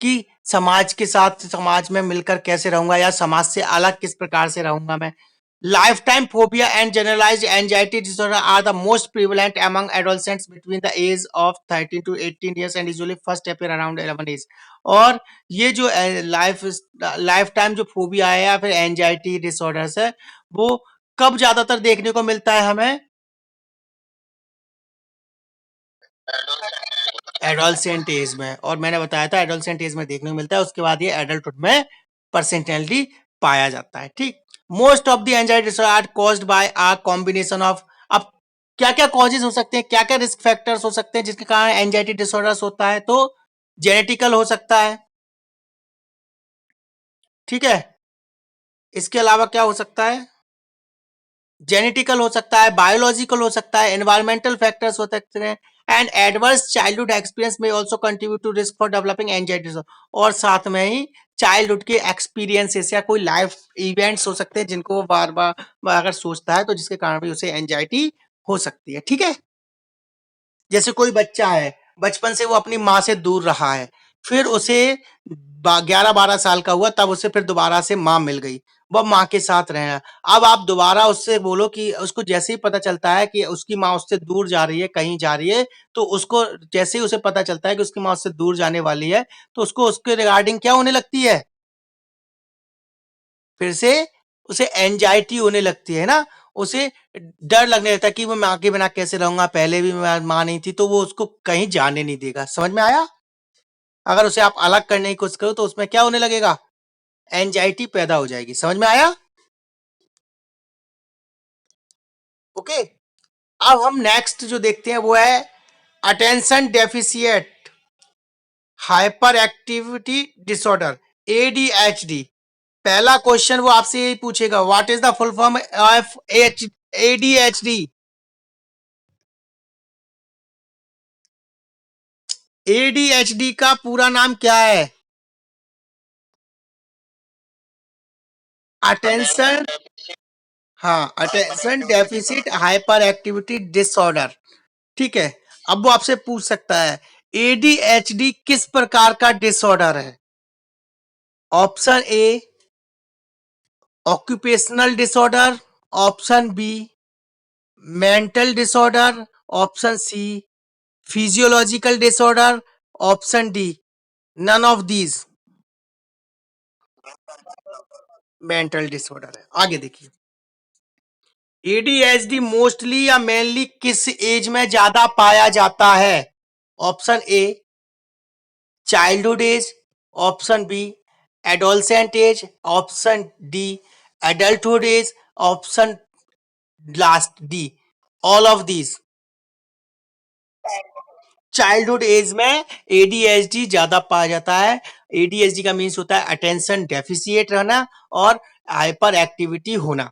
कि समाज के साथ, समाज में मिलकर कैसे रहूंगा या समाज से अलग किस प्रकार से रहूंगा मैं। Lifetime phobia and generalized anxiety disorder are the most prevalent among adolescents between the age of 13 to 18 years and usually first appear around 11 age। और ये जो लाइफ टाइम जो फोबिया है या फिर एंजाइटी डिसऑर्डर्स है, वो कब ज्यादातर देखने को मिलता है हमें? एडोलसेंट एज में। और मैंने बताया था एडोलसेंट एज में देखने को मिलता है, उसके बाद ये एडल्टहुड में परसेंटेजली पाया जाता है। ठीक। Most of the anxiety disorder are caused by a combination of. अब क्या क्या कॉजेज हो सकते हैं, क्या क्या रिस्क फैक्टर्स हो सकते हैं जिसके कारण एंजाइटी डिसऑर्डर्स होता है? तो जेनेटिकल हो सकता है, ठीक है। इसके अलावा क्या हो सकता है? जेनेटिकल हो सकता है, बायोलॉजिकल हो सकता है, एनवायरमेंटल फैक्टर्स हो सकते हैं, and adverse childhood experience may also contribute to risk for developing anxiety. और साथ में ही चाइल्डहुड के एक्सपीरियंसेस या कोई लाइफ इवेंट्स हो सकते हैं जिनको वो बार बार अगर सोचता है तो जिसके कारण भी उसे एंजाइटी हो सकती है। ठीक है। जैसे कोई बच्चा है, बचपन से वो अपनी माँ से दूर रहा है, फिर उसे 11-12 साल का हुआ, तब उसे फिर दोबारा से माँ मिल गई, वह माँ के साथ रहे। अब आप दोबारा उससे बोलो कि उसको जैसे ही पता चलता है कि उसकी माँ उससे दूर जा रही है, कहीं जा रही है, तो उसको जैसे ही उसे पता चलता है कि उसकी माँ उससे दूर जाने वाली है, तो उसको उसके रिगार्डिंग क्या होने लगती है? फिर से उसे एंजाइटी होने लगती है ना, उसे डर लगने लगता है कि मैं माँ के बिना कैसे रहूंगा, पहले भी माँ नहीं थी, तो वो उसको कहीं जाने नहीं देगा। समझ में आया? अगर उसे आप अलग करने की कोशिश करो तो उसमें क्या होने लगेगा? एंजाइटी पैदा हो जाएगी। समझ में आया? ओके। अब हम नेक्स्ट जो देखते हैं वो है attention deficit hyper activity disorder, ADHD. पहला क्वेश्चन वो आपसे यही पूछेगा, what is the full form of ADHD? ADHD का पूरा नाम क्या है? अटेंशन, हाँ, attention deficit hyper activity disorder. ठीक है। अब वो आपसे पूछ सकता है एडीएचडी किस प्रकार का डिसऑर्डर है? Option A occupational disorder, option B mental disorder, option C physiological disorder, option D none of these. Mental disorder है। आगे देखिए, एडीएचडी मोस्टली या मेनली किस एज में ज्यादा पाया जाता है? Option A childhood age, option B adolescent age, option D adulthood age, option last D all of these. Childhood age में एडीएचडी ज्यादा पाया जाता है। एडीएचडी का मीन्स होता है अटेंशन डेफिशिएट रहना और हाइपर एक्टिविटी होना।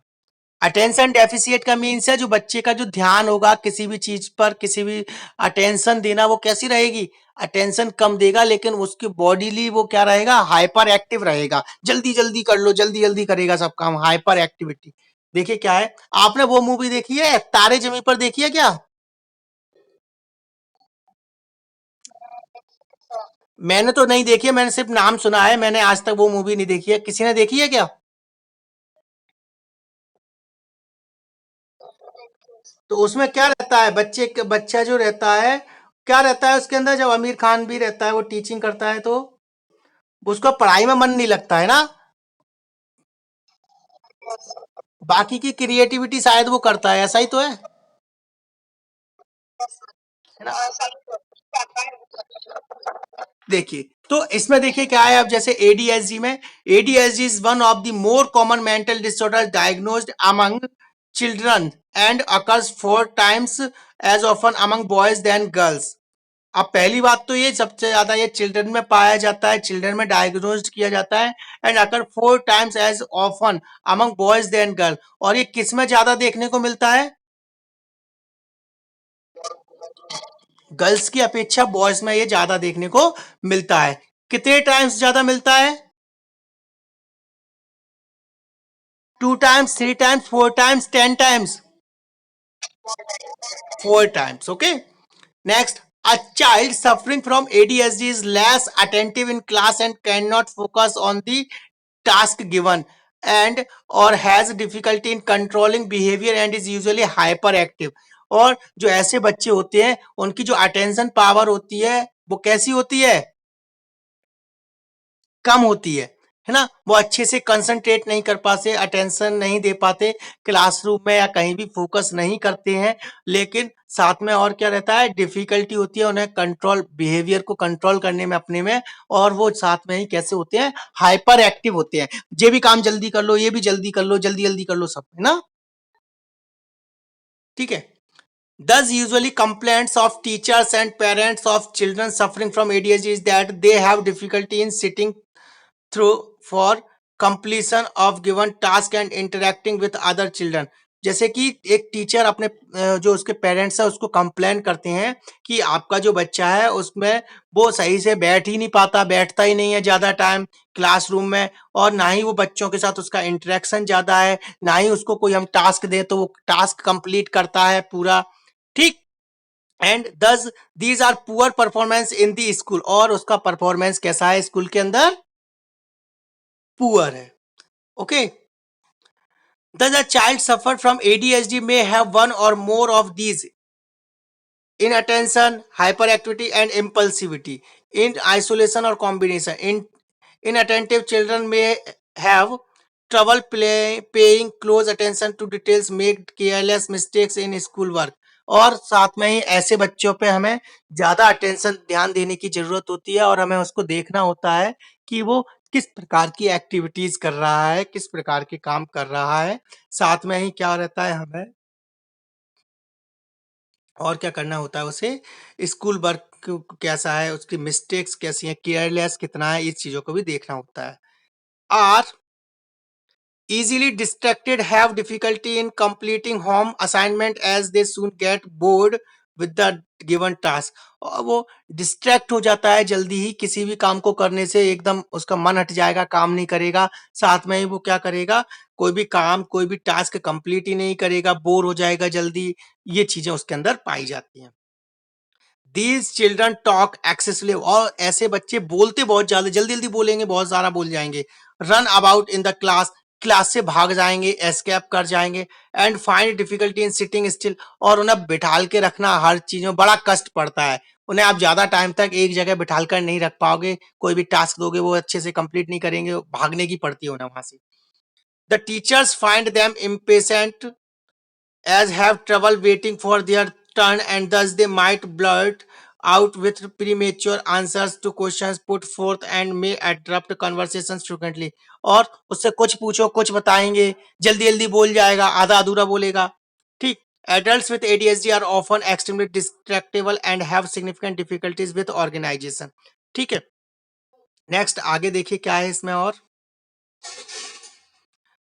अटेंशन डेफिशिएट का मीन्स है जो बच्चे का जो ध्यान होगा किसी भी चीज पर, किसी भी अटेंशन देना, वो कैसी रहेगी? अटेंशन कम देगा, लेकिन उसकी बॉडीली वो क्या रहेगा? हाइपर एक्टिव रहेगा, जल्दी जल्दी कर लो, जल्दी जल्दी करेगा सब काम, हाइपर एक्टिविटी। देखिए क्या है, आपने वो मूवी देखी है तारे जमीन पर, देखी है क्या? मैंने तो नहीं देखी है, मैंने सिर्फ नाम सुना है, मैंने आज तक वो मूवी नहीं देखी है। किसी ने देखी है क्या? तो उसमें क्या रहता है, बच्चा जो रहता है, क्या रहता है उसके अंदर? जब आमिर खान भी रहता है, वो टीचिंग करता है, तो उसका पढ़ाई में मन नहीं लगता है ना, बाकी की क्रिएटिविटी शायद वो करता है, ऐसा ही तो है ना? देखिए, तो इसमें देखिए क्या है, अब जैसे एडीएचडी में, ADHD is one of the more common mental disorder diagnosed among children and occurs 4 times as often among boys than girls. अब पहली बात तो ये सबसे ज्यादा ये चिल्ड्रन में पाया जाता है, चिल्ड्रन में डायग्नोज किया जाता है, and occur 4 times as often among boys than girl. और ये किस में ज्यादा देखने को मिलता है? गर्ल्स की अपेक्षा बॉयज में ये ज्यादा देखने को मिलता है। कितने टाइम्स ज्यादा मिलता है? 2 times, 3 times, 4 times, 10 times? 4 times. Okay. Next, a child suffering from ADHD is less attentive in class and cannot focus on the task given and or has difficulty in controlling behavior and is usually hyperactive. और जो ऐसे बच्चे होते हैं उनकी जो attention power होती है वो कैसी होती है, कम होती है ना। वो अच्छे से कंसंट्रेट नहीं कर पाते, अटेंशन नहीं दे पाते क्लासरूम में या कहीं भी फोकस नहीं करते हैं। लेकिन साथ में और क्या रहता है, डिफिकल्टी होती है उन्हें कंट्रोल, बिहेवियर को कंट्रोल करने में अपने में। और वो साथ में ही कैसे होते हैं, हाइपर एक्टिव होते हैं। ये भी काम जल्दी कर लो, ये भी जल्दी कर लो, जल्दी जल्दी कर लो सब, है ना। ठीक है। Thus, usually complaints of teachers and parents of children suffering from ADHD is that they have difficulty in sitting through for completion of given task and interacting with other children। जैसे कि एक टीचर अपने जो उसके parents है उसको complain करते हैं कि आपका जो बच्चा है उसमें वो सही से बैठ ही नहीं पाता, बैठता ही नहीं है ज्यादा टाइम क्लासरूम में, और ना ही वो बच्चों के साथ उसका इंटरेक्शन ज्यादा है, ना ही उसको कोई हम टास्क दे तो वो टास्क कंप्लीट करता है पूरा। ठीक। And thus these are poor performance in the school, और उसका परफॉर्मेंस कैसा है स्कूल के अंदर, पुअर है। Okay. Thus, a child suffered from ADHD may have one or more of these: inattention, hyperactivity, and impulsivity. In isolation or combination, inattentive children may have trouble paying close attention to details, make careless mistakes in school work। और साथ में ही ऐसे बच्चों पे हमें ज्यादा attention, ध्यान देने की जरूरत होती है और हमें उसको देखना होता है कि वो किस प्रकार की एक्टिविटीज कर रहा है, किस प्रकार के काम कर रहा है। साथ में ही क्या रहता है, हमें और क्या करना होता है, उसे स्कूल वर्क कैसा है, उसकी मिस्टेक्स कैसी हैं, केयरलेस कितना है, इस चीजों को भी देखना होता है। Are easily distracted, have difficulty in completing home assignment as they soon get bored with the given task। और वो डिस्ट्रैक्ट हो जाता है जल्दी ही, किसी भी काम को करने से एकदम उसका मन हट जाएगा, काम नहीं करेगा। साथ में ही वो क्या करेगा, कोई भी काम, कोई भी टास्क कंप्लीट ही नहीं करेगा, बोर हो जाएगा जल्दी। ये चीजें उसके अंदर पाई जाती हैं। दीज चिल्ड्रन टॉक एक्सेसिवली, और ऐसे बच्चे बोलते बहुत ज्यादा, जल्दी जल्दी बोलेंगे, बहुत सारा बोल जाएंगे। Run about in the class, class से भाग जाएंगे, एस्केप कर जाएंगे। And find difficulty in sitting still, और उन्हें बिठाल के रखना हर चीज में बड़ा कष्ट पड़ता है। उन्हें आप ज्यादा टाइम तक एक जगह बिठाल कर नहीं रख पाओगे, कोई भी टास्क दोगे वो अच्छे से कंप्लीट नहीं करेंगे, भागने की पड़ती है उन्हें वहां से। The teachers find them impatient as have trouble waiting for their turn, and thus they might blurt out with premature answers to questions put forth and may interrupt conversations frequently। और उससे कुछ पूछो कुछ बताएंगे, जल्दी जल्दी बोल जाएगा, आधा अधूरा बोलेगा। ठीक। Adults with ADHD are often extremely distractible and have significant difficulties with organization। ठीक है। नेक्स्ट आगे देखिए क्या है इसमें। और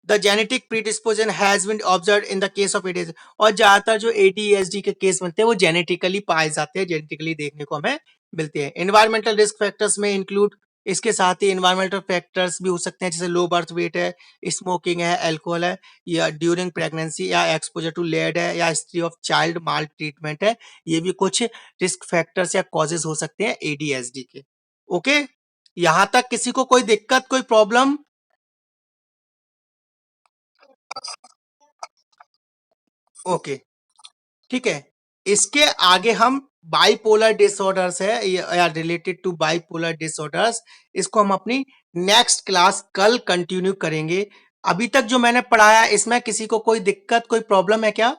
the genetic predisposition has been observed in the case of ADHD, और ज्यादातर जो एडीएचडी के केस बनते हैं वो जेनेटिकली पाए जाते हैं, जेनेटिकली देखने को हमें मिलते हैं। एनवायरमेंटल रिस्क फैक्टर्स में इंक्लूड, इसके साथ ही एनवायरमेंटल फैक्टर्स भी हो सकते हैं, जैसे लो बर्थ वेट है, स्मोकिंग है, अल्कोहल है, या ड्यूरिंग प्रेगनेंसी, या एक्सपोजर टू लेड है, या history of child mall treatment है। ये भी कुछ रिस्क फैक्टर्स या कॉजेज हो सकते हैं एडीएचडी के। ओके, यहां तक किसी को कोई दिक्कत, कोई प्रॉब्लम? ओके। ठीक है। इसके आगे हम बाइपोलर डिसऑर्डर्स है या रिलेटेड टू बाइपोलर डिसऑर्डर्स, इसको हम अपनी नेक्स्ट क्लास कल कंटिन्यू करेंगे। अभी तक जो मैंने पढ़ाया इसमें किसी को कोई दिक्कत, कोई प्रॉब्लम है क्या?